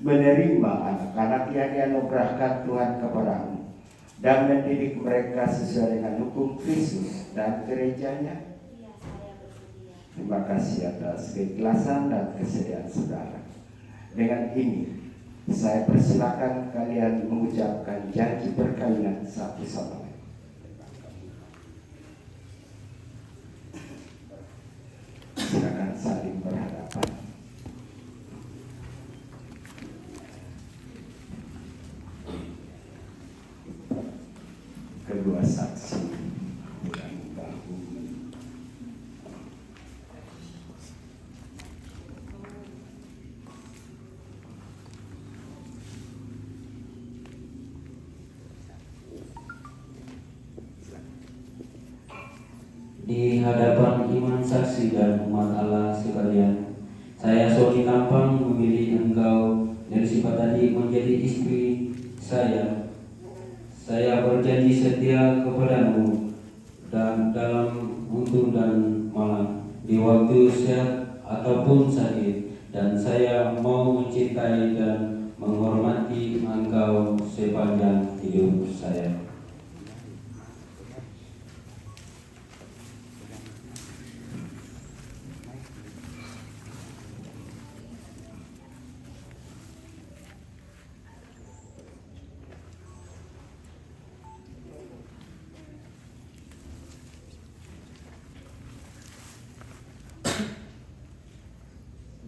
menerima anak-anak yang dianugerahkan Tuhan kepadamu dan mendidik mereka sesuai dengan hukum Kristus dan gerejanya? Iya, saya bersedia. Terima kasih atas keikhlasan dan kesediaan saudara. Dengan ini saya persilakan kalian mengucapkan janji perkawinan satu sama lain. Silakan saling berhadapan. Kedua saksi bahu. Di hadapan iman saksi dan umat Allah sekalian, saya Sony Tampang memilih engkau Nelsi Pardani menjadi istri saya. Saya berjanji setia kepadamu dan dalam untung dan malam, di waktu sehat ataupun sakit, dan saya mau mencintai dan menghormati engkau sepanjang hidup saya.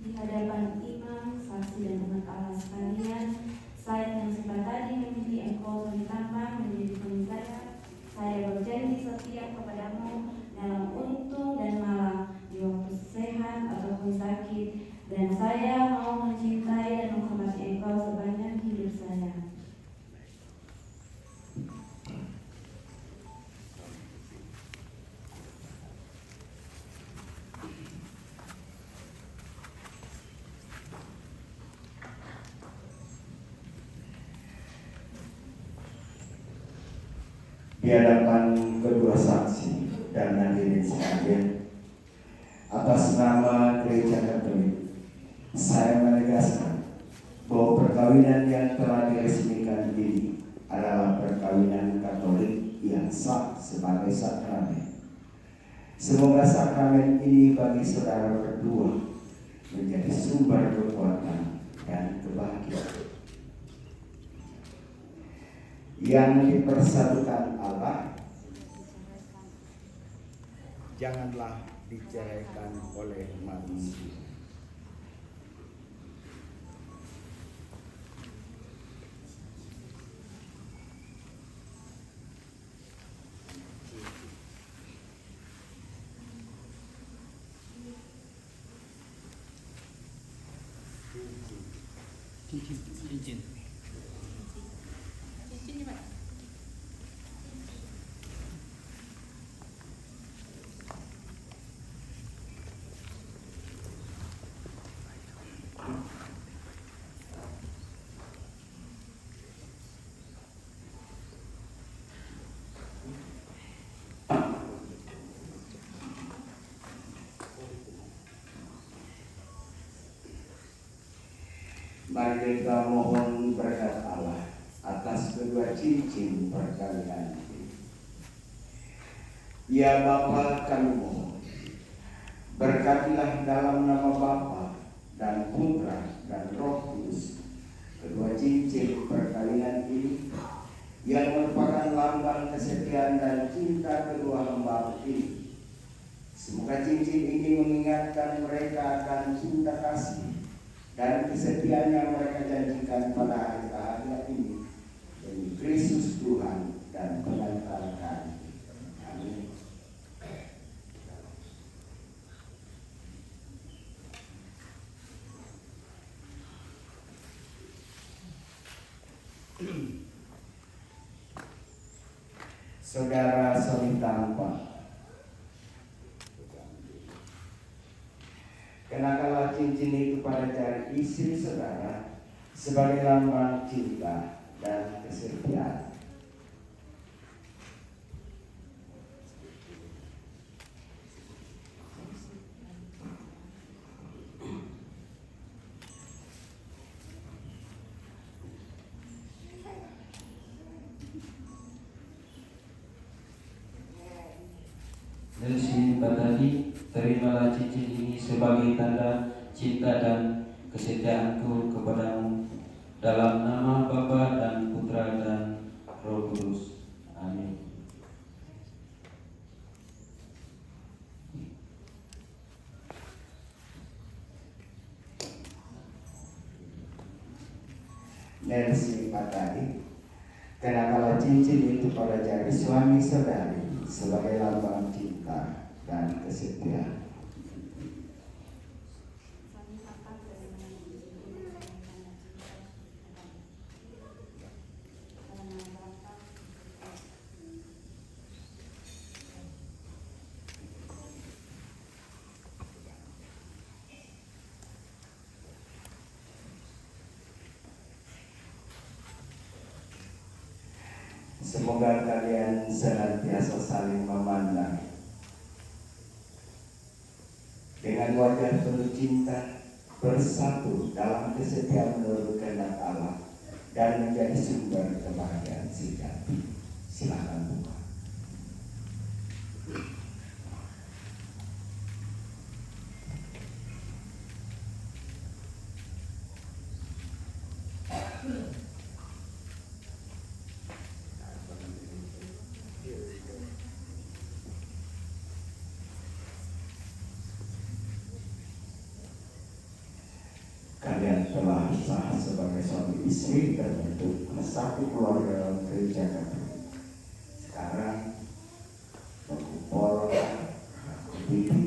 Di hadapan imam, saksi dan umat Allah sekalian, saya Nelsi Pardani memilih engkau Sony Tampang menjadi suami saya. Saya berjanji setia kepadamu dalam untung dan malam, di waktu sehat ataupun sakit, dan saya mau mencintai dan menghormati engkau sepanjang hidup saya. Di hadapan kedua saksi dan hadirin sekalian, atas nama Gereja Katolik, saya menegaskan bahwa perkawinan yang telah diresmikan ini adalah perkawinan Katolik yang sah sebagai sakramen. Semoga sakramen ini bagi saudara berdua menjadi sumber kekuatan dan kebahagiaan. Yang dipersatukan Allah janganlah diceraikan oleh manusia. Cincin. Mari kita mohon berkat Allah atas kedua cincin perkawinan ini. Ya Bapa, kami mohon, berkatilah dalam nama Bapa dan Putra dan Roh Kudus kedua cincin perkawinan ini, yang merupakan lambang kesetiaan dan cinta kedua hamba ini. Semoga cincin ini mengingatkan mereka akan cinta kasih dan kesetiaan yang mereka janjikan pada hari keadilan ini demi Kristus Tuhan dan pengantar kami. Amin. Saudara Sony Tampang, kenakanlah cincin itu pada jari istri saudara sebagai lambang cinta dan kesetiaan. Nelsi Batadi, terimalah cincin ini sebagai tanda cinta dan kesetiaanku kepadamu, dalam nama Bapa dan Putra dan Roh Kudus. Amin. Nelsi Batadi, kenakanlah cincin itu pada jari suami saudari sebagai lambang cinta dan kesetiaan. Semoga kalian senantiasa saling memandang dengan wajah penuh cinta, bersatu dalam kesetiaan menurut kehendak Allah dan menjadi sumber kebahagiaan sejati. Silakan buka. Kalian telah sah sebagai suami istri dan bentuk satu keluarga dalam gereja Katolik. Sekarang berkumpul dipikir.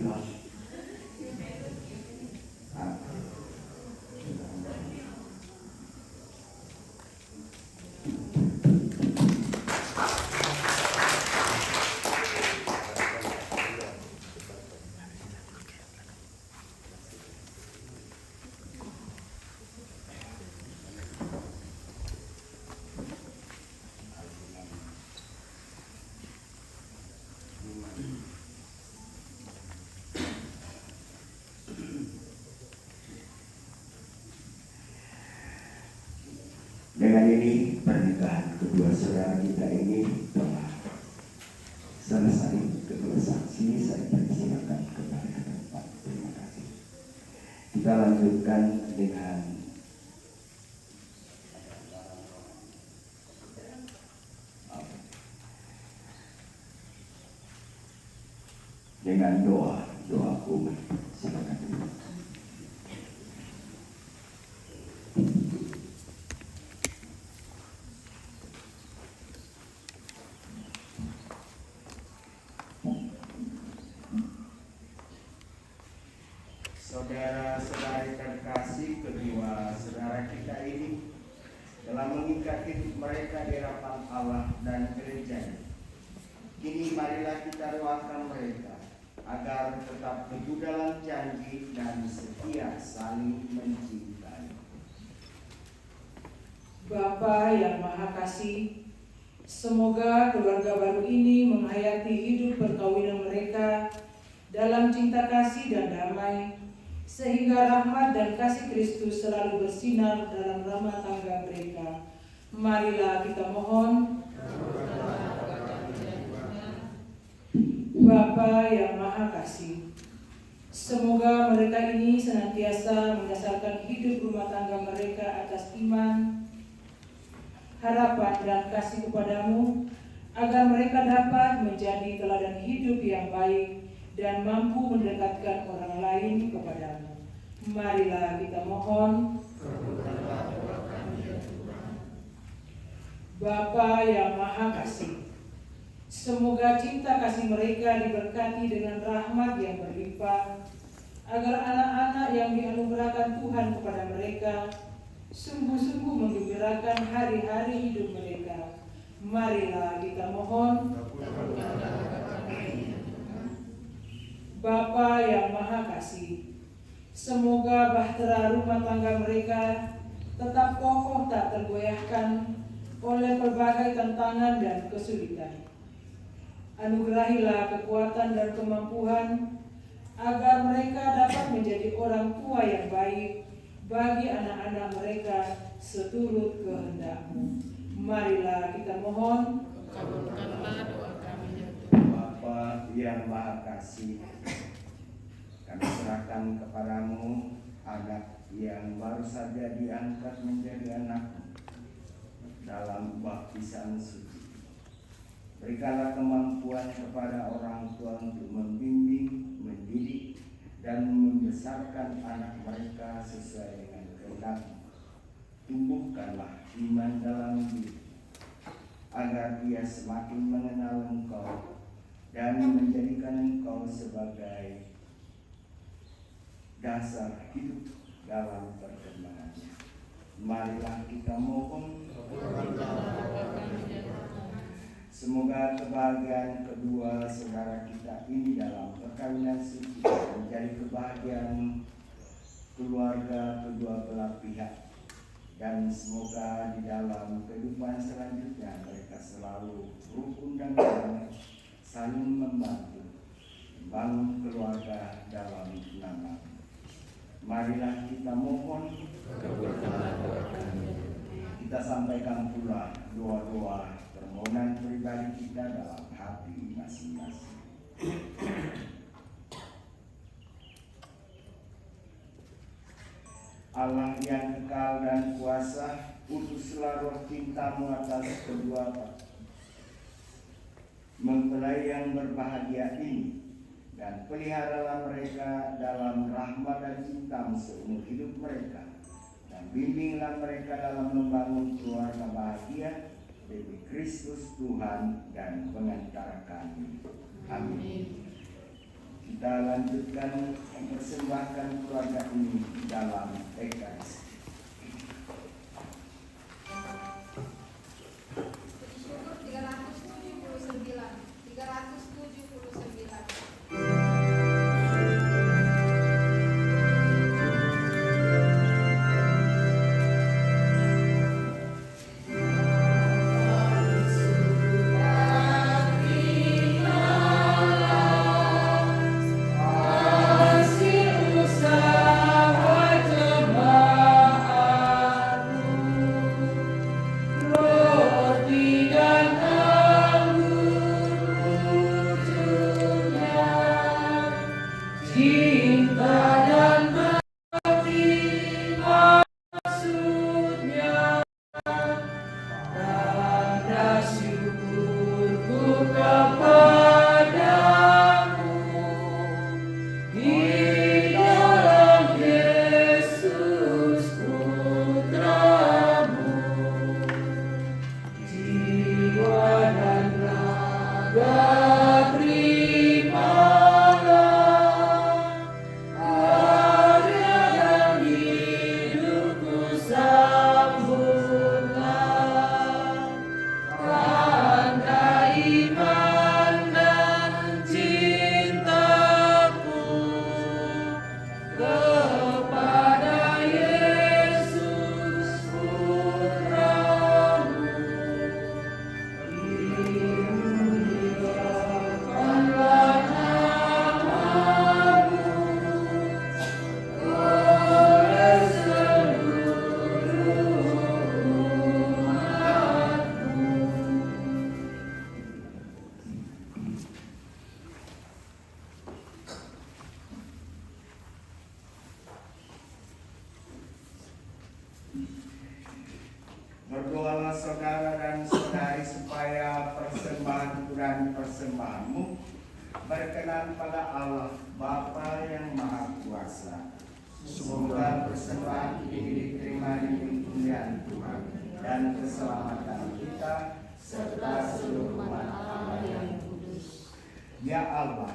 Dengan ini pernikahan kedua saudara kita ini telah selesai. Kedua saksi saya persilakan kepada Bapak. Terima kasih. Kita lanjutkan dengan doa umat. Silakan. Saudara-saudari terkasih, kedua saudara kita ini telah mengikat hidup mereka di hadapan Allah dan gereja. Kini marilah kita doakan mereka agar tetap teguh dalam janji dan setia saling mencintai. Bapa yang Maha Kasih, semoga keluarga baru ini menghayati hidup perkawinan mereka dalam cinta kasih dan damai, sehingga rahmat dan kasih Kristus selalu bersinar dalam rumah tangga mereka. Marilah kita mohon. Bapa yang Maha Kasih, semoga mereka ini senantiasa mendasarkan hidup rumah tangga mereka atas iman, harapan dan kasih kepadamu, agar mereka dapat menjadi teladan hidup yang baik dan mampu mendekatkan orang lain kepadamu. Marilah kita mohon. Bapa yang Maha Kasih, semoga cinta kasih mereka diberkati dengan rahmat yang berlimpah, agar anak-anak yang dianugerahkan Tuhan kepada mereka sungguh-sungguh menggembirakan hari-hari hidup mereka. Marilah kita mohon. Bapa yang Maha Kasih, semoga bahtera rumah tangga mereka tetap kokoh tak tergoyahkan oleh berbagai tantangan dan kesulitan. Anugerahilah kekuatan dan kemampuan agar mereka dapat menjadi orang tua yang baik bagi anak-anak mereka seturut kehendak-Mu. Marilah kita mohon. Kabulkanlah doa kami ya Tuhan. Bapa yang Maha Kasih, kami serahkan kepadamu anak yang baru saja diangkat menjadi anak dalam baptisan suci. Berikanlah kemampuan kepada orang tua untuk membimbing, mendidik, dan membesarkan anak mereka sesuai dengan kehendak-Mu. Tumbuhkanlah iman dalam diri, agar dia semakin mengenal Engkau dan menjadikan Engkau sebagai dasar hidup dalam perkembangannya. Marilah kita mohon. Semoga kebahagiaan kedua saudara kita ini dalam perkawinan suci menjadi kebahagiaan keluarga kedua belah pihak, dan semoga di dalam kehidupan selanjutnya mereka selalu rukun dan damai, saling membantu membangun keluarga dalam nama. Marilah kita mohon. Kita sampaikan pula doa-doa permohonan pribadi kita dalam hati masing-masing. Allah yang kekal dan kuasa, utuslah roh cinta-Mu atas kedua mempelai yang berbahagia ini, dan peliharalah mereka dalam rahmat dan cinta-Mu seumur hidup mereka, dan bimbinglah mereka dalam membangun keluarga bahagia demi Kristus Tuhan dan pengantara kami. Amin. Kita lanjutkan mempersembahkan keluarga ini dalam Ekaristi. Syukur 379. Berdoalah saudara dan saudari supaya persembahan dan persembahanmu berkenan pada Allah Bapa yang Maha Kuasa. Semoga persembahan ini diterima di kemuliaan Tuhan dan keselamatan kita serta seluruh umat Allah yang kudus. Ya Allah,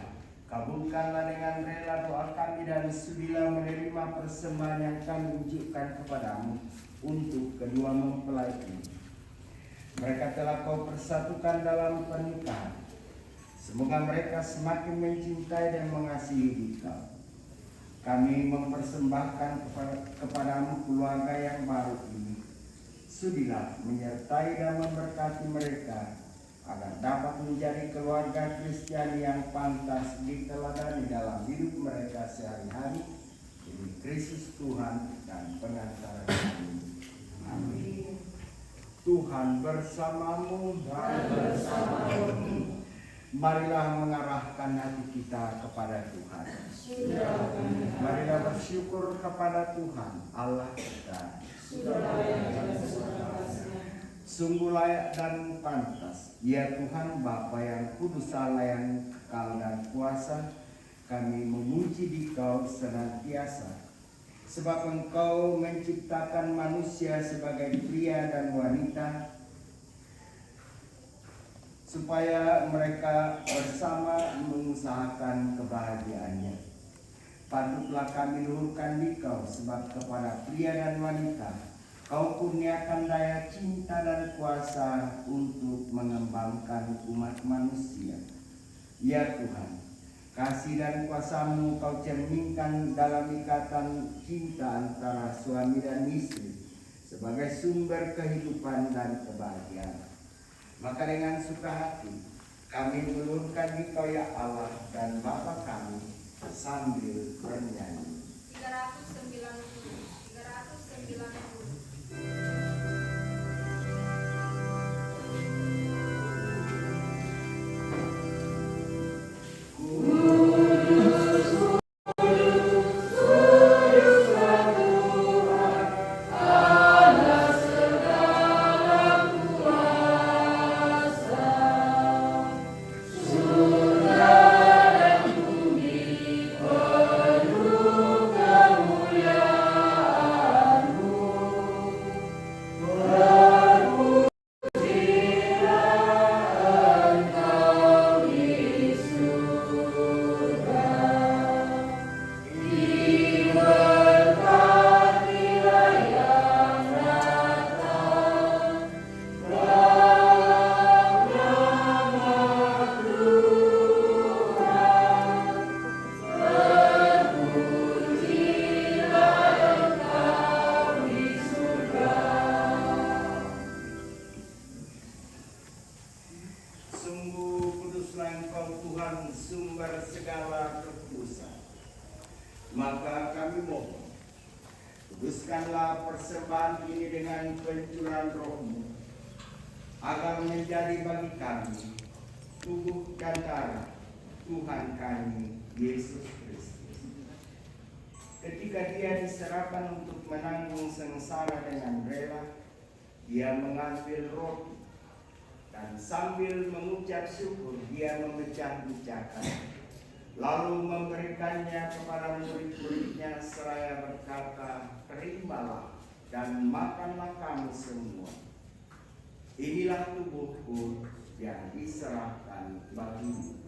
kabulkanlah dengan rela doa kami dan sudilah menerima persembahan yang kami unjukkan kepadamu untuk kedua mempelai ini. Mereka telah Kau persatukan dalam pernikahan. Semoga mereka semakin mencintai dan mengasihi Dikau. Kami mempersembahkan kepadamu keluarga yang baru ini. Sudilah menyertai dan memberkati mereka agar dapat menjadi keluarga Kristiani yang pantas diteladani dalam hidup mereka sehari-hari demi Kristus Tuhan dan pengantara kami. Amin. Tuhan bersamamu dan bersamamu. Marilah mengarahkan hati kita kepada Tuhan. Marilah bersyukur kepada Tuhan Allah kita. Sungguh layak dan pantas, ya Tuhan Bapa yang kudus, Allah yang kekal dan kuasa, kami memuji Dikau senantiasa. Sebab Engkau menciptakan manusia sebagai pria dan wanita, supaya mereka bersama mengusahakan kebahagiaannya. Patutlah kami luhurkan Dikau, sebab kepada pria dan wanita Kau kurniakan daya cinta dan kuasa untuk mengembangkan umat manusia. Ya Tuhan, kasih dan kuasa-Mu Kau cerminkan dalam ikatan cinta antara suami dan istri sebagai sumber kehidupan dan kebahagiaan. Maka dengan suka hati kami meluhurkan Dikau ya Allah dan Bapa kami sambil bernyanyi. 390. Maka kami mohon, kuduskanlah persembahan ini dengan pencurahan Roh-Mu, agar menjadi bagi kami tubuh dan darah Tuhan kami Yesus Kristus. Ketika Dia diserahkan untuk menanggung sengsara dengan rela, Dia mengambil roti dan sambil mengucap syukur Dia memecah-mecahkan, lalu memberikannya kepada murid-muridnya seraya berkata, "Terimalah dan makanlah kamu semua. Inilah tubuhku yang diserahkan bagimu."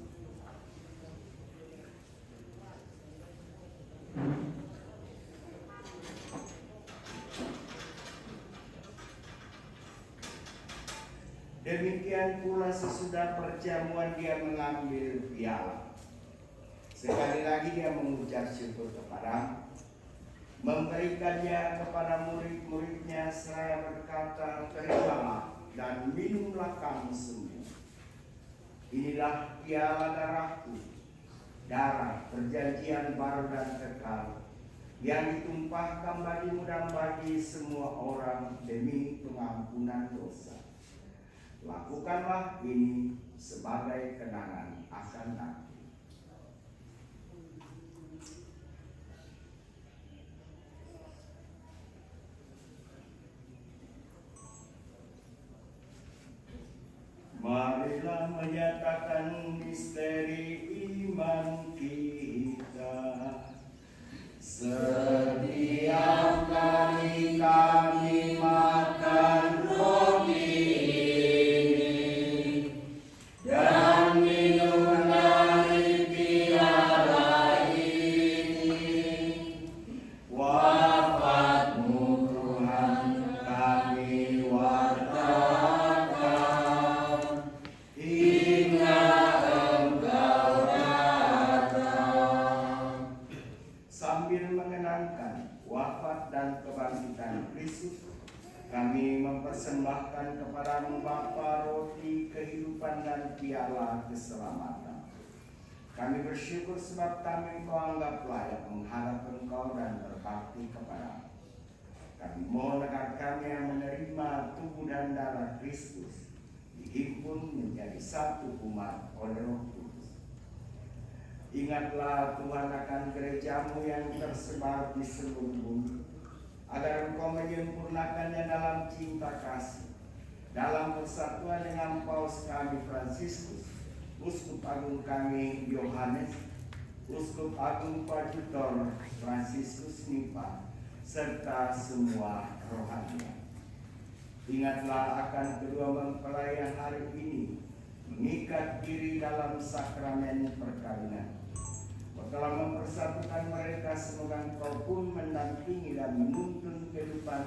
Demikian pula sesudah perjamuan Dia mengambil piala. Sekali lagi Dia mengucap syukur kepada, memberikannya kepada murid-muridnya seraya berkata, "Terimalah dan minumlah kamu semua. Inilah piala darahku, darah perjanjian baru dan kekal, yang ditumpahkan bagimu dan bagi semua orang demi pengampunan dosa. Lakukanlah ini sebagai kenangan akan aku." Marilah menyatakan misteri iman kita. Setiap kali kami makan roti ini dan minum dari piala ini, wafat-Mu Tuhan menyerahkan kepadamu Bapa roti kehidupan dan piala keselamatan. Kami bersyukur sebab kami Engkau anggap layak menghadap Engkau dan berbakti kepadamu. Kami mohon agar kami yang menerima tubuh dan darah Kristus dihimpun menjadi satu umat oleh Roh Kudus. Ingatlah Tuhan akan gerejamu yang tersebar di seluruh bumi, agar Engkau menyempurnakannya dalam cinta kasih, dalam persatuan dengan Paus kami Fransiskus, Uskup Agung kami Yohanes, Uskup Agung Pajutor Fransiskus Nipa, serta semua rohanian. Ingatlah akan kedua mempelai yang hari ini mengikat diri dalam sakramen perkawinan. Kau telah mempersatukan mereka, semoga Engkau pun mendampingi dan menuntun kehidupan,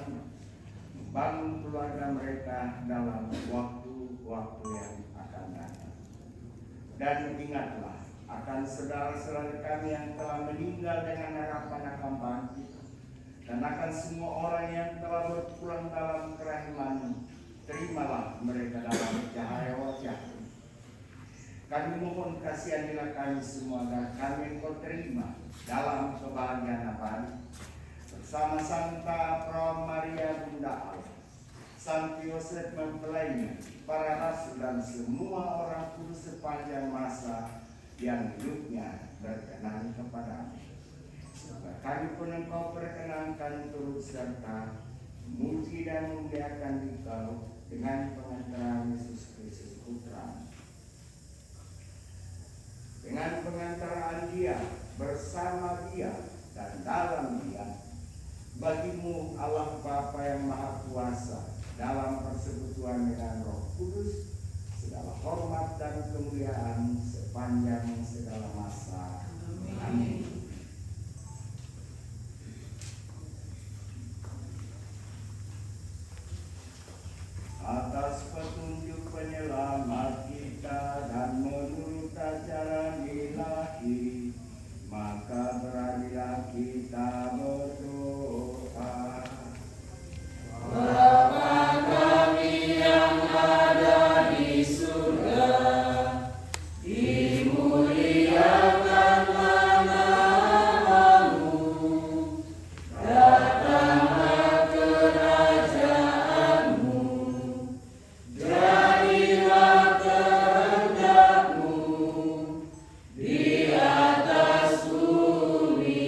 membangun keluarga mereka dalam waktu-waktu yang akan datang. Dan ingatlah akan saudara-saudara kami yang telah meninggal dengan harapan akan bangkit, dan akan semua orang yang telah berpulang dalam kerahiman, terimalah mereka dalam cahaya wajah-Mu. Kami mohon kasihanilah kami semua agar kami Engkau terima dalam kebahagiaan abadi bersama Santa Perawan Maria Bunda Allah, Santi Yosef mempelainya, para rasul dan semua orang kudus sepanjang masa yang hidupnya berkenan kepadamu. Kami pun Engkau perkenankan turut serta memuji dan memuliakan Engkau dengan pengantaran Yesus Kristus Putra. Dengan pengantaraan Dia, bersama Dia, dan dalam Dia, bagimu Allah Bapa yang Maha Kuasa, dalam persekutuan dengan Roh Kudus, segala hormat dan kemuliaan sepanjang segala masa. Amin. Atas petunjuk penyelamat kita dan menurut ajaran ilahi, maka beranilah kita berdoa. Bapa kami yang ada di surga, dimuliakanlah namamu, datanglah kerajaanmu, jadilah kehendakmu di atas bumi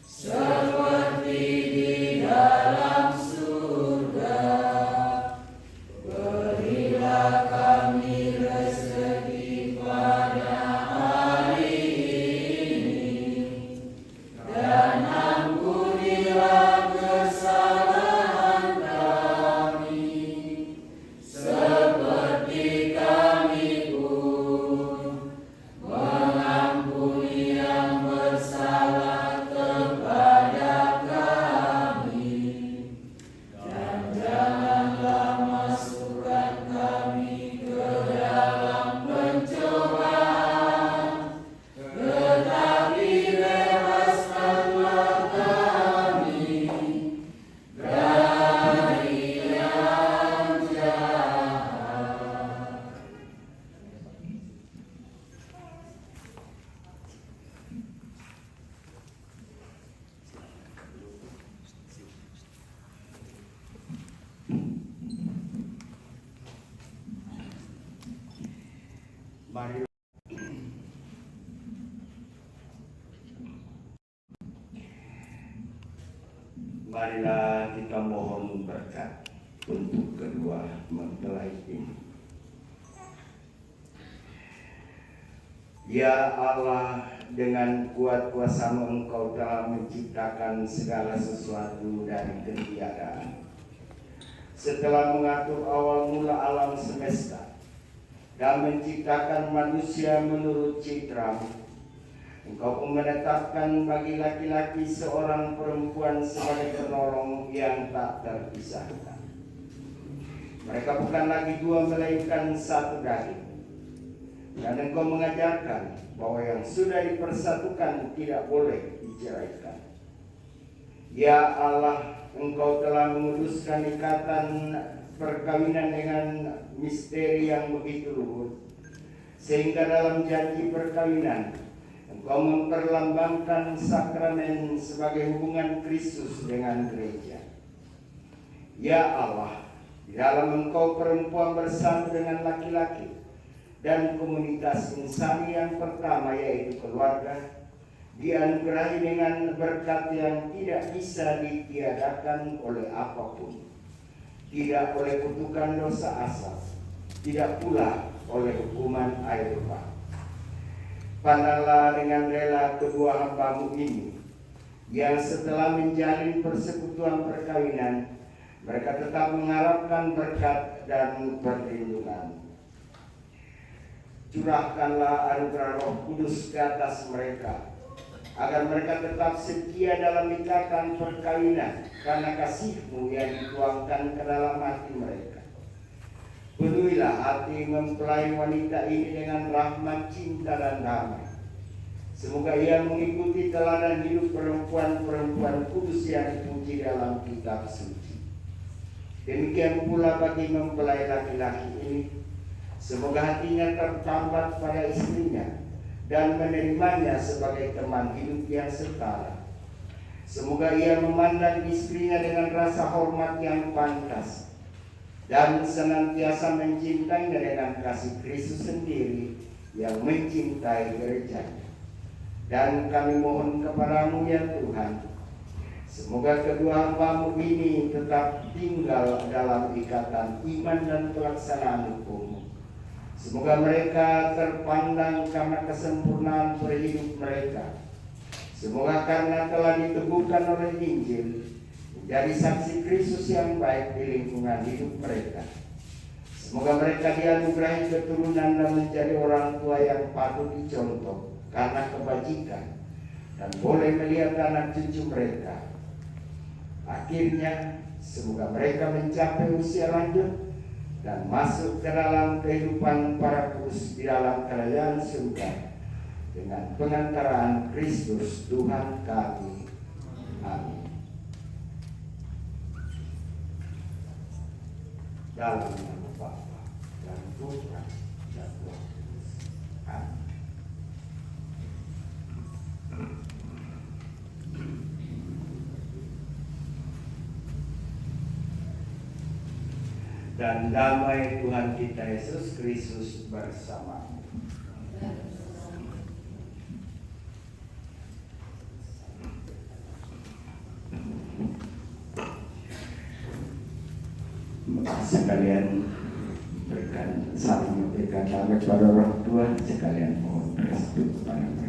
seperti di dalam surga. Berilah kami rezeki pada hari ini, dan ampunilah kesalahan kami, seperti kami pun mengampuni yang bersalah kepada kami. Dan janganlah masukkan kami ke dalam pencobaan, tetapi bebaskanlah kami dari yang jahat. Mari marilah kita mohon berkat untuk kedua mempelai ini. Ya Allah, dengan kuat kuasa-Mu Engkau telah menciptakan segala sesuatu dari ketiadaan. Setelah mengatur awal mula alam semesta dan menciptakan manusia menurut citra-Mu, Engkau pun menetapkan bagi laki-laki seorang perempuan sebagai penolong yang tak terpisahkan. Mereka bukan lagi dua melainkan satu daging. Dan Engkau mengajarkan bahwa yang sudah dipersatukan tidak boleh diceraikan. Ya Allah, Engkau telah menguduskan ikatan perkawinan dengan misteri yang begitu luhur, sehingga dalam janji perkawinan Engkau memperlambangkan sakramen sebagai hubungan Kristus dengan gereja. Ya Allah, di dalam Engkau perempuan bersama dengan laki-laki dan komunitas insani yang pertama yaitu keluarga, dianugerahi dengan berkat yang tidak bisa ditiadakan oleh apapun, tidak oleh kutukan dosa asal, tidak pula oleh hukuman air bah. Pandanglah dengan rela kedua hamba-Mu ini, yang setelah menjalin persekutuan perkawinan, mereka tetap mengharapkan berkat dan perlindungan. Curahkanlah anugerah Roh Kudus ke atas mereka, agar mereka tetap setia dalam ikatan perkawinan karena kasih-Mu yang dituangkan ke dalam hati mereka. Penuhilah hati mempelai wanita ini dengan rahmat, cinta, dan damai. Semoga ia mengikuti teladan hidup perempuan-perempuan kudus yang dipuji dalam kitab suci. Demikian pula bagi mempelai laki-laki ini, semoga hatinya tertambat pada istrinya dan menerimanya sebagai teman hidup yang setara. Semoga ia memandang istrinya dengan rasa hormat yang pantas dan senantiasa mencintainya dengan kasih Kristus sendiri yang mencintai gereja. Dan kami mohon kepada-Mu ya Tuhan, semoga kedua hamba-Mu ini tetap tinggal dalam ikatan iman dan pelaksanaan hukum. Semoga mereka terpandang karena kesempurnaan perhidup mereka. Semoga karena telah diteguhkan oleh Injil, menjadi saksi Kristus yang baik di lingkungan hidup mereka. Semoga mereka dianugerahi keturunan dan menjadi orang tua yang patut dicontoh karena kebajikan, dan boleh melihat anak cucu mereka. Akhirnya, semoga mereka mencapai usia lanjut dan masuk ke dalam kehidupan para kudus di dalam kerajaan surga dengan pengantaraan Kristus Tuhan kami. Amin. Dalam nama Bapa dan Putra dan Roh Kudus. Amin. Dan damai Tuhan kita Yesus Kristus bersamamu. Sekalian saling memberikan damai kepada orang tua, sekalian mohon restu kepada mereka.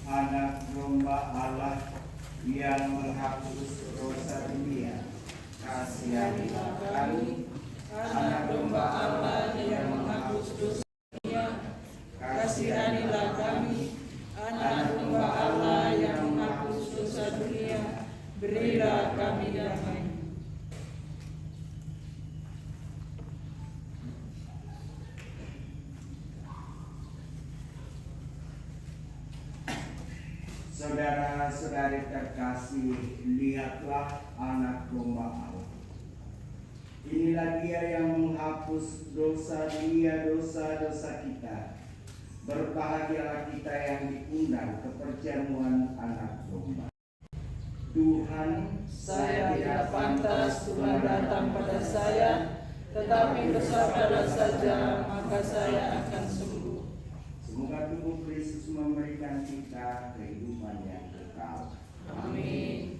anak domba Allah yang menghapus dosa dunia, kasihanilah kami. Anak domba Allah yang menghapus dosa dunia, kasihanilah kami. Anak domba Allah yang menghapus dosa dunia, berilah kami damai. Saudara-saudari terkasih, lihatlah anak domba Allah. Inilah dia yang menghapus dosa dunia, dosa-dosa kita. Berbahagialah kita yang diundang ke perjamuan anak domba. Tuhan, Saya tidak pantas Tuhan datang pada saya, tetapi bersabdalah saja, maka saya akan sembuh. semoga tubuh Kristus memberikan kita kehidupan yang kekal. Amin.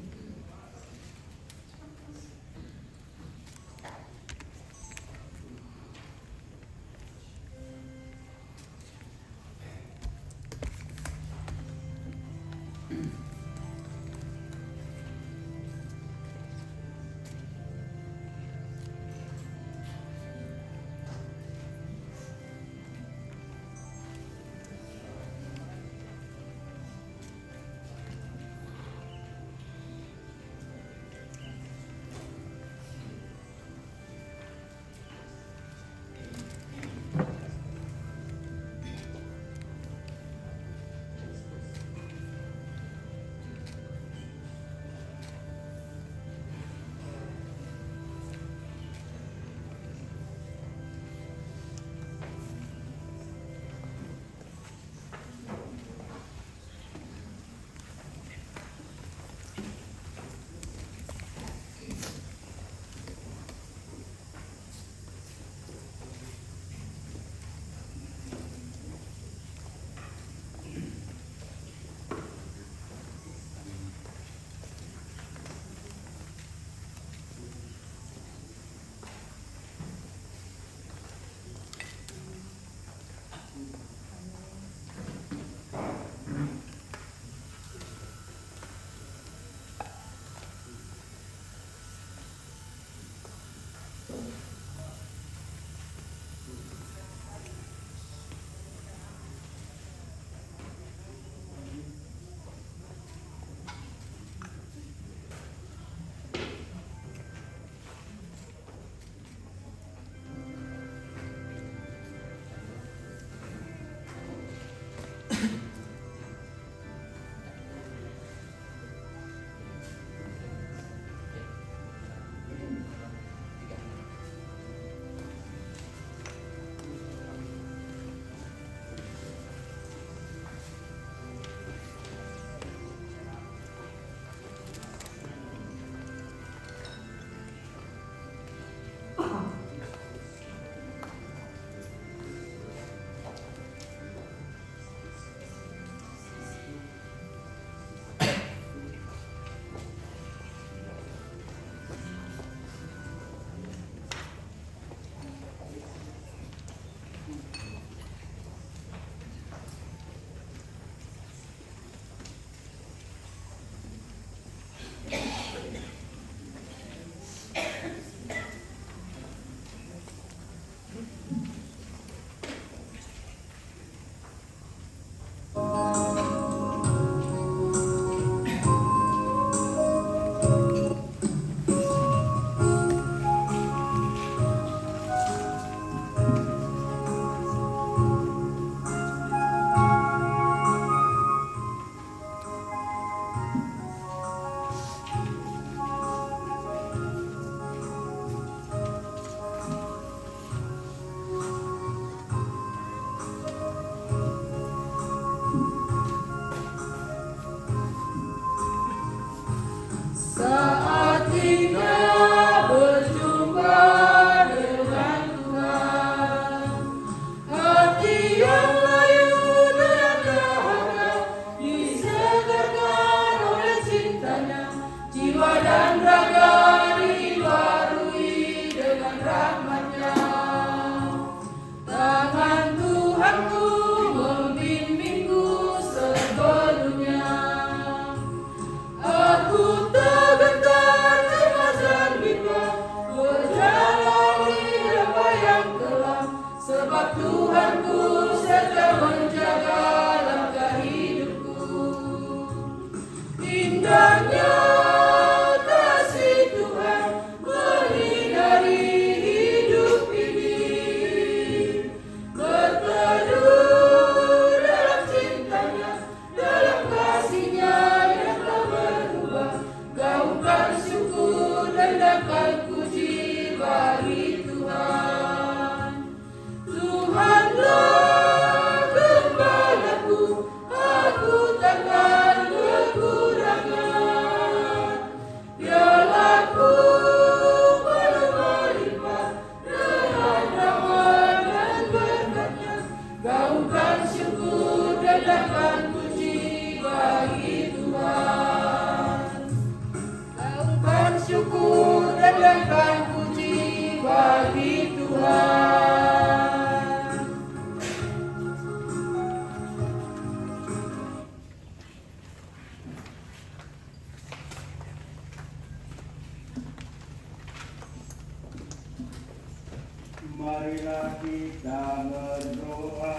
marilah kita berdoa.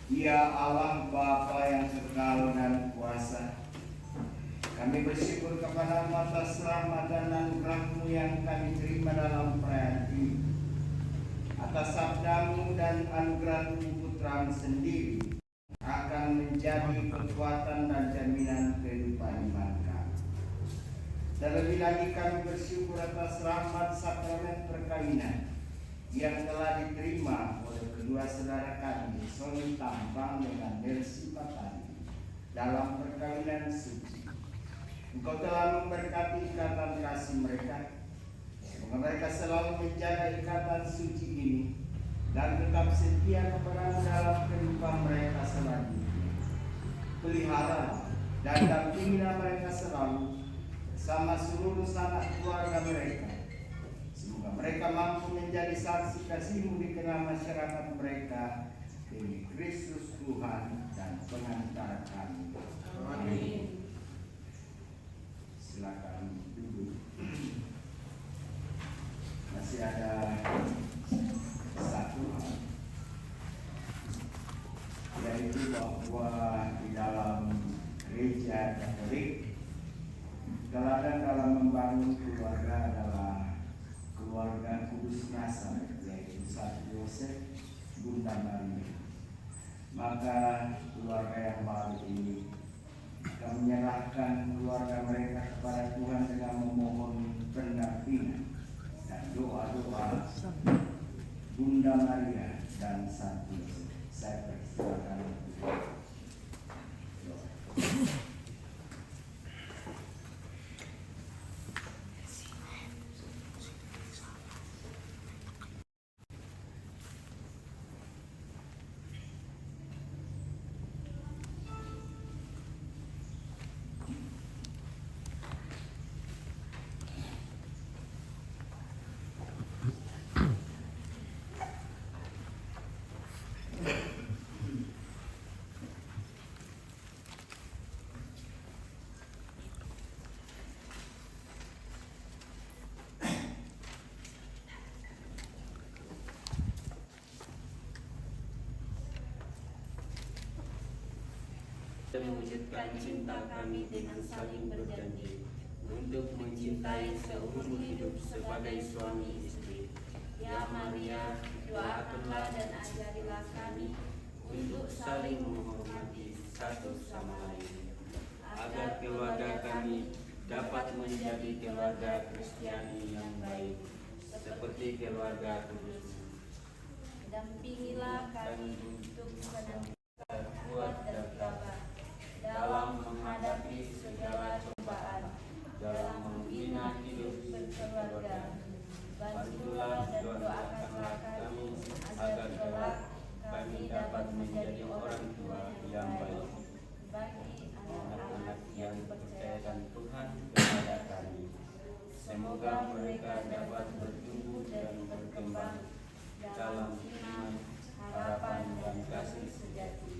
Ya Allah Bapa yang kekal dan kuasa, kami bersyukur kepada atas rahmat dan anugerah-Mu yang kami terima dalam perayaan ini. Atas sabda-Mu dan anugerah-Mu Putra-Mu sendiri akan menjadi kekuatan dan jaminan kehidupan iman kami. Terlebih lagi kami bersyukur atas rahmat sakramen perkawinan yang telah diterima oleh kedua saudara kami, Sony Tampang dengan Mercy Patani, dalam perkawinan suci. Engkau telah memberkati ikatan kasih mereka. Semoga mereka selalu menjaga ikatan suci ini dan tetap setia kepada dalam kehidupan mereka selanjutnya. Pelihara dan dampingilah mereka selalu bersama seluruh sanak keluarga mereka. Semoga mereka mampu menjadi saksi kasih-Mu di tengah masyarakat mereka, demi Kristus Tuhan dan pengantar kami. Amin. Silakan duduk. Masih ada satu hal, yaitu bahwa di dalam gereja Katolik, teladan dalam membangun keluarga adalah keluarga kudus Nazaret, yaitu Santo Yosef, Bunda Maria. Maka keluarga yang baru ini akan menyerahkan keluarga mereka kepada Tuhan dengan memohon pendampingan dan doa-doa Bunda Maria dan Santo Yosef. Saya persilakan. Mewujudkan cinta kami dengan saling berjanji untuk mencintai seumur hidup sebagai suami istri. Ya Maria, doakanlah dan ajarilah kami untuk saling menghormati satu sama lain, agar keluarga kami dapat menjadi keluarga Kristiani yang baik, seperti keluarga kudus. Dampingilah kami untuk senantiasa kuat dan tabah dalam menghadapi segala cobaan, dalam membina hidup berkeluarga. Bantulah dan doakanlah kami agar kelak kami dapat menjadi orang tua yang baik bagi anak-anak yang percayakan Tuhan kepada kami. Semoga mereka dapat bertumbuh dan berkembang dalam iman, harapan, dan kasih sejati.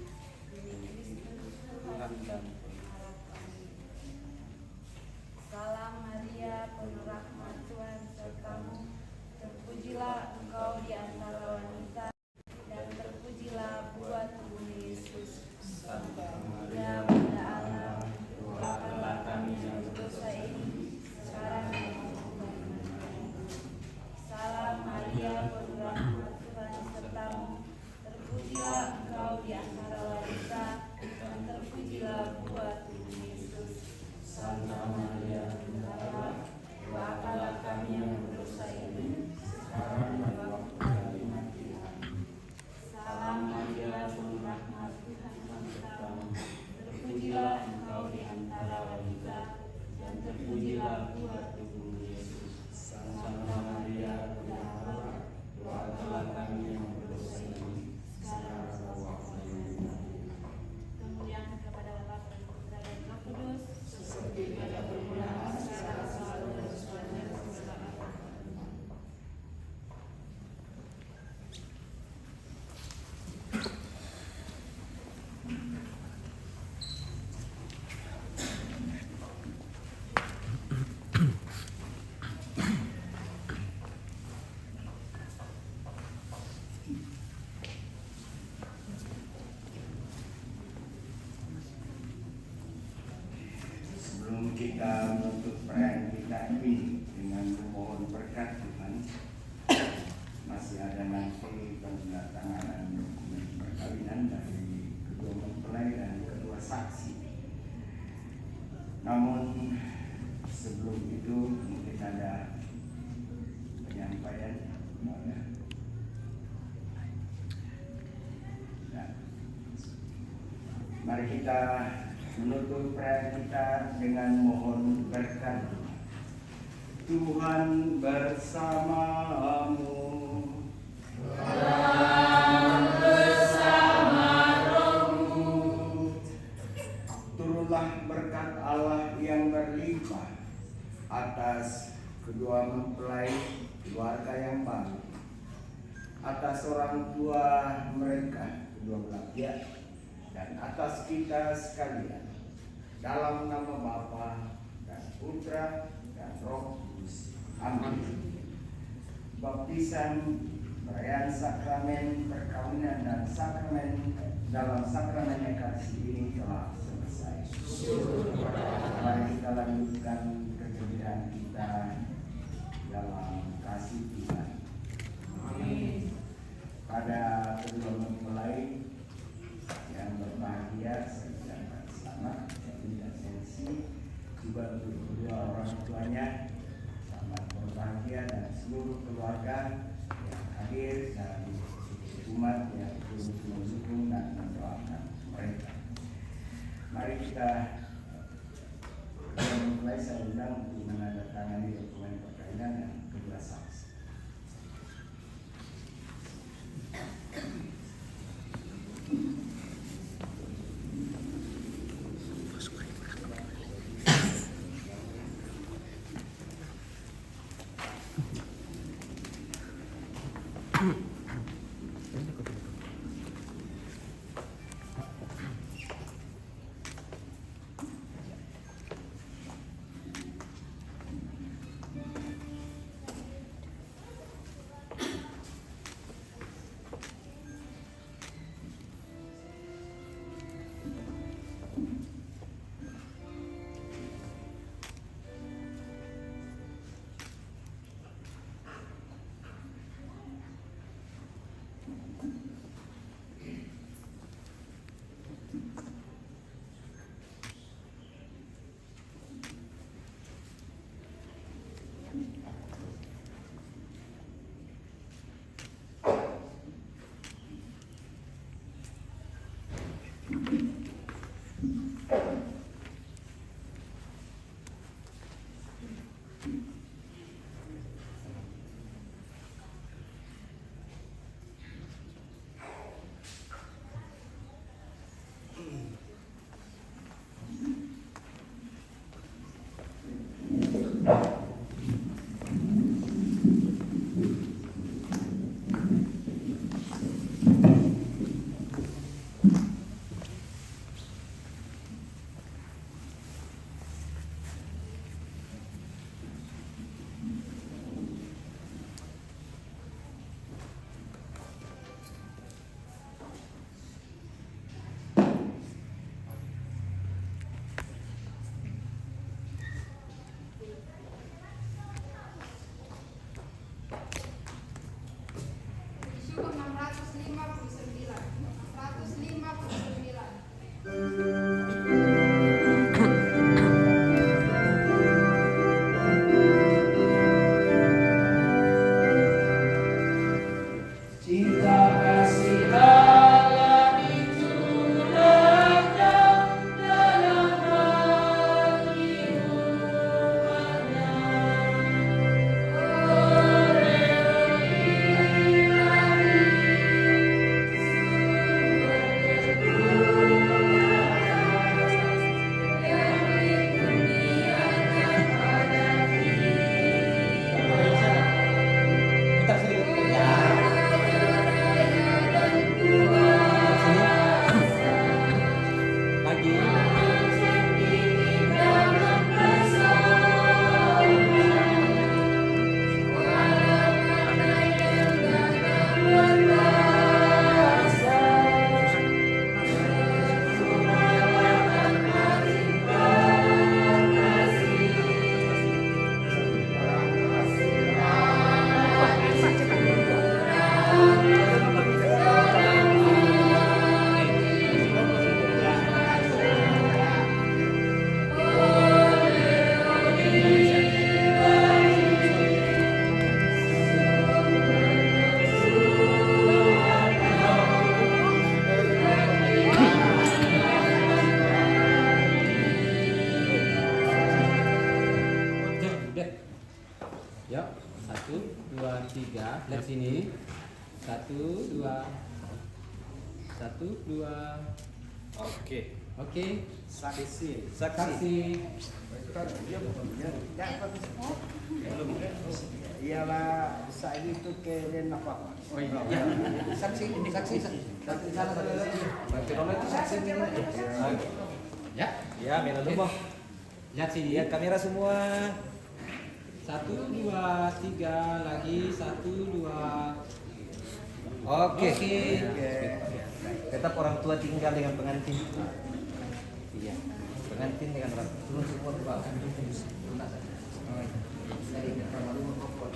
Tuhan dan harapan. Salam Maria, penuh rahmat, Tuhan sertamu. Terpujilah engkau di antara wanita, dan terpujilah buah tubuh Yesus. Santa Maria, Bunda Allah, doakanlah kami yang berdosa ini sekarang dan di waktu kami. Salam Maria, penuh rahmat, Tuhan sertamu. Terpujilah engkau di antara wanita, dan terpujilah buah tubuh Yesus. Santa Maria, Bunda Allah, doakanlah kami yang berdosa ini sekarang dan di waktu kami mati. Amin. Salam Maria, penuh rahmat, Tuhan sertamu. Terpujilah engkau di antara wanita, dan terpujilah buah tubuh Yesus. Santa Maria, Bunda Allah, doakanlah kami yang berdosa ini sekarang dan di waktu kami mati. Kemuliaan kepada Bapa dan Putra dan Roh Kudus, seperti pada permulaan bersaksi. Namun sebelum itu mungkin ada penyampaian. Nah, mari kita menutup perayaan kita dengan mohon berkat. Tuhan bersamamu. Turunlah berkat Allah yang berlimpah atas kedua mempelai keluarga yang baru, atas orang tua mereka kedua belah pihak, dan atas kita sekalian, dalam nama Bapa dan Putra dan Roh Kudus. Amin. Baptisan, perayaan sakramen perkawinan dan sakramen dalam sakramen ekaristi ini telah selesai. Mari kita lanjutkan kegembiraan kita dalam kasih Tuhan. Amin. Pada kedua mempelai yang berbahagia, saya ucapkan selamat dan sensi juga untuk kedua orang tuanya, selamat berbahagia, dan seluruh keluarga yang hadir dan umat yang turut mendukung dan mendoakan mereka. Mari kita mulai, saya undang untuk menandatangani dokumen perkawinan dan kedua saksi. 1, 2. 1, 2. Oke. Oke. Saksi. Saksi. Iyalah saat itu ke den apa? Oh iya. Saksi ini saksi. Saksi sana tadi. Berarti Rono itu saksi ini. Ya. Ya, merah dulu. Lihat sini. Lihat kamera semua. 1, 2, 3 lagi 1, 2. Oke. Oke. Tetap orang tua tinggal dengan pengantin. Iya. Pengantin dengan orang tua semua tua. Lunas. Oh, iya. Jadi kita malu mengkopot.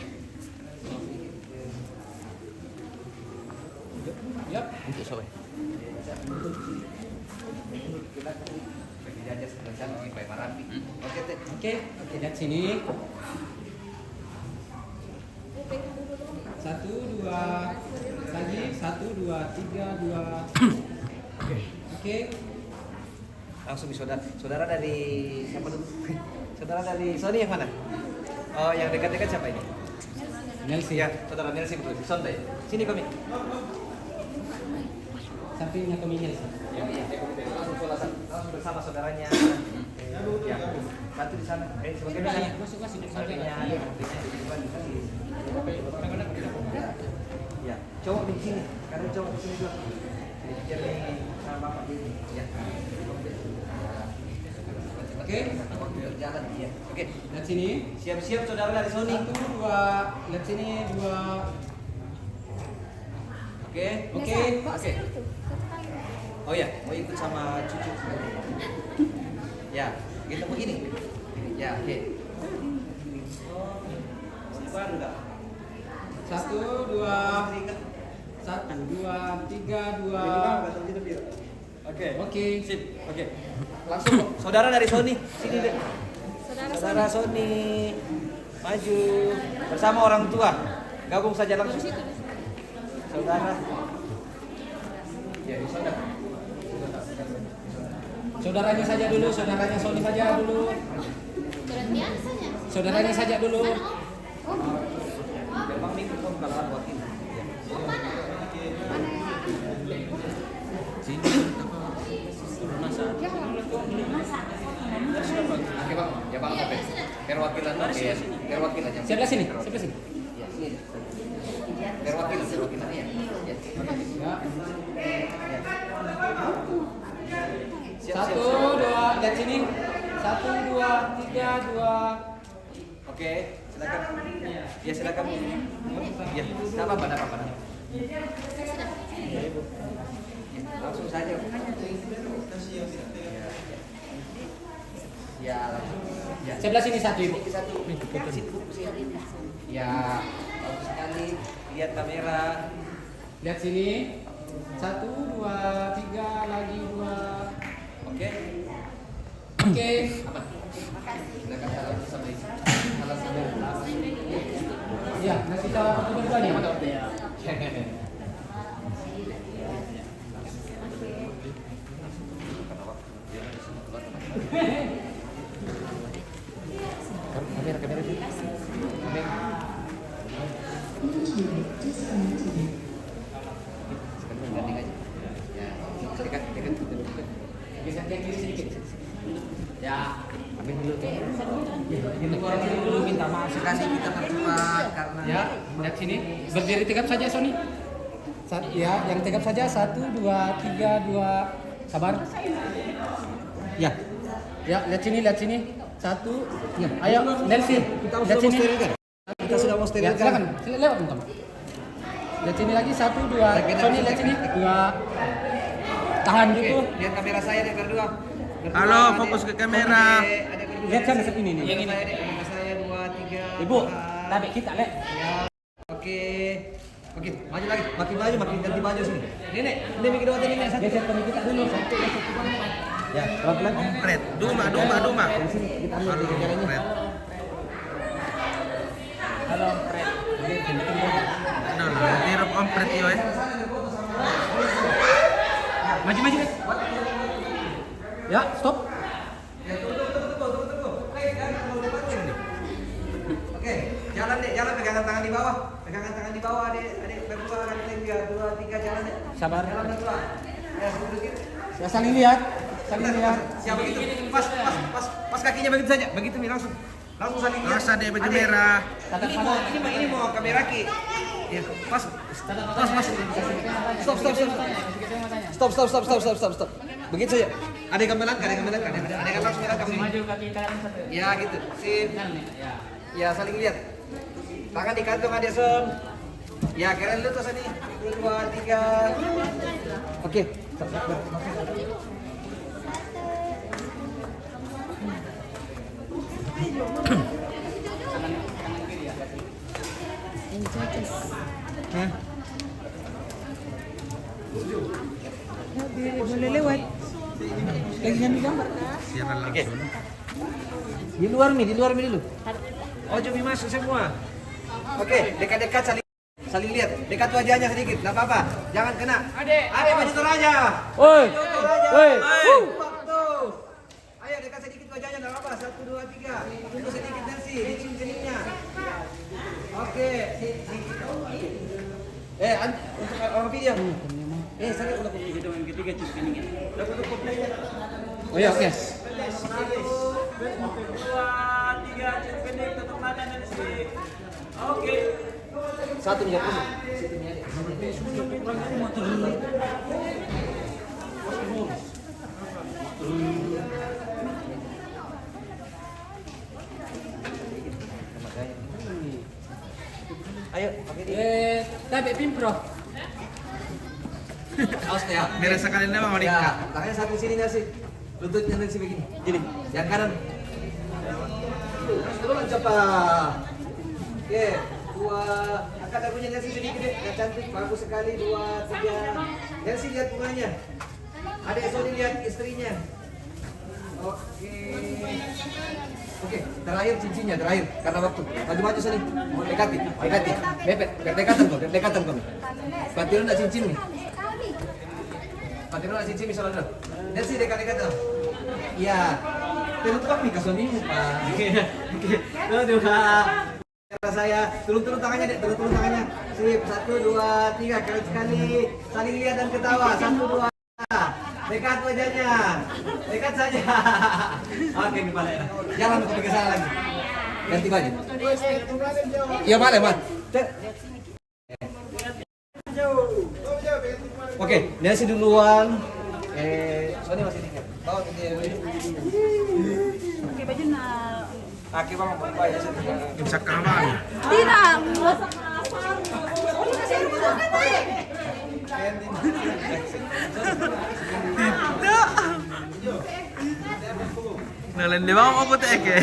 Yap. Untuk soe. Kita bagi jajas rencana supaya marapi. Oke, Teh. Oke. Lihat sini. 1, 2 lagi 1, 2, 3, 2. Oke. Langsung saudara dari siapa dulu? Saudara dari Sony yang mana? Oh, yang dekat-dekat siapa ini? Nelsi. Ya, saudara Nelsi betul. Sontai. Sini kami. Sampingnya kami Nelsi. Ya, iya. Langsung bersama saudaranya. Ya. Satu di sana. Sebagai mana? Masuk sini. Sampingnya. Ya, cowok di sini. Karena cowok di sini juga. Jadi sama bapak di sini. Ya. Oke. Jalan ya. Oke. Lihat sini. Siap-siap saudara dari Sony. 1, 2. Lihat sini 2. Oke. Oke. Oke. Oh ya, mau ikut sama cucu. Ya, kita begini. Ya, oke. Baru enggak? 1, 2. 1, 2, 3, 2. Oke. Oke. Sip. Oke. Langsung saudara dari Sony. Sini deh. Saudara Sony. Maju bersama orang tua. Gabung saja langsung. Saudara. Ya, saudara. Saudaranya saja dulu, saudaranya Sony saja dulu. Saudaranya saja dulu. Memang minggu kamu kalah buat ini. Sini. Oke bang, ya bang apa? Perwakilan ya. Perwakilan yang. Sebelah sini, sebelah sini. Ya, sini. Perwakilan ya. Ya. Siap, 1, 2, lihat sini. 1, 2, 3, 2. Oke, silakan. Ya silakan. Ya, enggak apa-apa, enggak apa-apa. Ya, langsung saja. Ya, langsung. Ya. Sebelah sini 1, Ibu. Satu. Ya, bagus sekali. Lihat kamera. Lihat sini. 1, 2, 3 lagi 2. Oke. Oke. Apa? Silakan salam sama istri. Salam sama. Iya, ngasih salam foto berdua-duanya. Kamera sini. Kamera. Sekarang ganti aja. Ya, dekat. Geser ke kiri sedikit. Ya. Ambil dulu. Ini orang ini dulu minta maaf sekali kita tercepat karena Ya, lihat sini. Berdiri tegap saja Sony. Ya, yang tegap saja 1, 2, 3, 2. Sabar. Ya. Ya, lihat sini. 1. Ya. Ayo, Nelsi. Lihat sini. kita sudah mau Ya, sterilkan. silakan. Lewat teman. Lihat sini lagi 1, 2. Sony lihat sini. 2. Tahan Oke, gitu. lihat kamera saya deh berdua. Halo, fokus ke kamera. Lihat sana sini nih. Yang ini. Kamera saya 2, 3. Ibu, tabe kita, Lek. Ya. Oke. Oke, maju lagi. Makin maju, makin ganti baju sini. Nenek, ini bikin dua ini. Geser kami kita dulu. Ya, pelan-pelan. Ompret. Duma. Dari sini kita ambil Halo, caranya. ompret. Halo, Fred. Nah, tirap ompret yo Maju, Lek. Ya, stop. Oke, jalan pegangan tangan di bawah. Pegangan tangan di bawah, adik berdua kan 2, 3 jalan. Sabar. Jalan dua. Ya, sedikit. Ya, saling lihat. Saling lihat. Siapa begitu? Pas kakinya begitu saja. Begitu nih langsung. Langsung saling lihat. Masa deh baju merah. Ini mau kamera ki. Ya, pas. Stop. Begitu saja. Ada gambar langkah. Ada gambar langsung langkah. Maju kaki kanan satu. Ya gitu. Sip. Ya. Ya, saling lihat. Tangan di kantong ada Son. Ya, keren lu tuh sini. 1, 2, 3. Oke. Boleh lewat. Lagi ngambil gambar. Siaran langsung. Di luar mi dulu. Oh, coba masuk semua. Oke, dekat-dekat saling lihat. Dekat wajahnya sedikit, enggak apa-apa. Jangan kena. Adek maju Toraja. Woi. Woi. Waktu. Ayo dekat sedikit wajahnya, enggak apa-apa. 1, 2, 3. Tunggu sedikit Nancy, licin keningnya. Oke. Untuk orang video. Saya udah video yang ketiga cuci keningnya. Udah cukup. Oh ya, oke. 1, 2, 3, cuci kening, tutup mata Nancy. Oke. Satu nih ya, situ nih ada. Ayo, pakai dia. Tapi pimpro. Awas ya. Merah sekali nama Monica. Ya, tangannya satu sini nasi. Lututnya nanti begini. Gini, yang kanan. Terus cepat. Oke. 2, angkat dagunya Nancy sedikit deh, yang cantik, bagus sekali. 2, 3. Nancy lihat bunganya. Adek Sony lihat istrinya. Oke, terakhir cincinnya terakhir karena waktu. Maju sini. Dekati. Mepet, berdekatan kau. Patiru nak cincin nih. Patiru nak cincin misalnya. Nancy dekat dong. Iya. Terlupa nih ke Sony. Oke. Saya turun tangannya dek, turun tangannya. Sip, 1, 2, 3, keren sekali. Saling lihat dan ketawa. 1, 2. Dekat wajahnya. Dekat saja. Oke, ini balik. Jangan pergi ke sana lagi. Ganti baju. Iya, balik, Mat. Oke, Nancy duluan. Sony masih tinggal. Bawa ke dia. Oke, baju nak. Aki bang mau ya saya. Imsak kawan. Tidak. Nalen di bawah apa teh ke?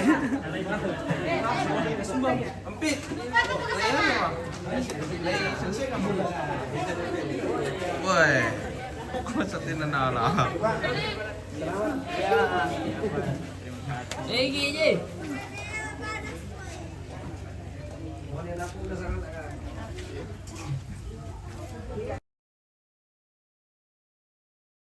Empit. Woi. Maksudnya nana. Gigi. Mau dia laku udah sangat.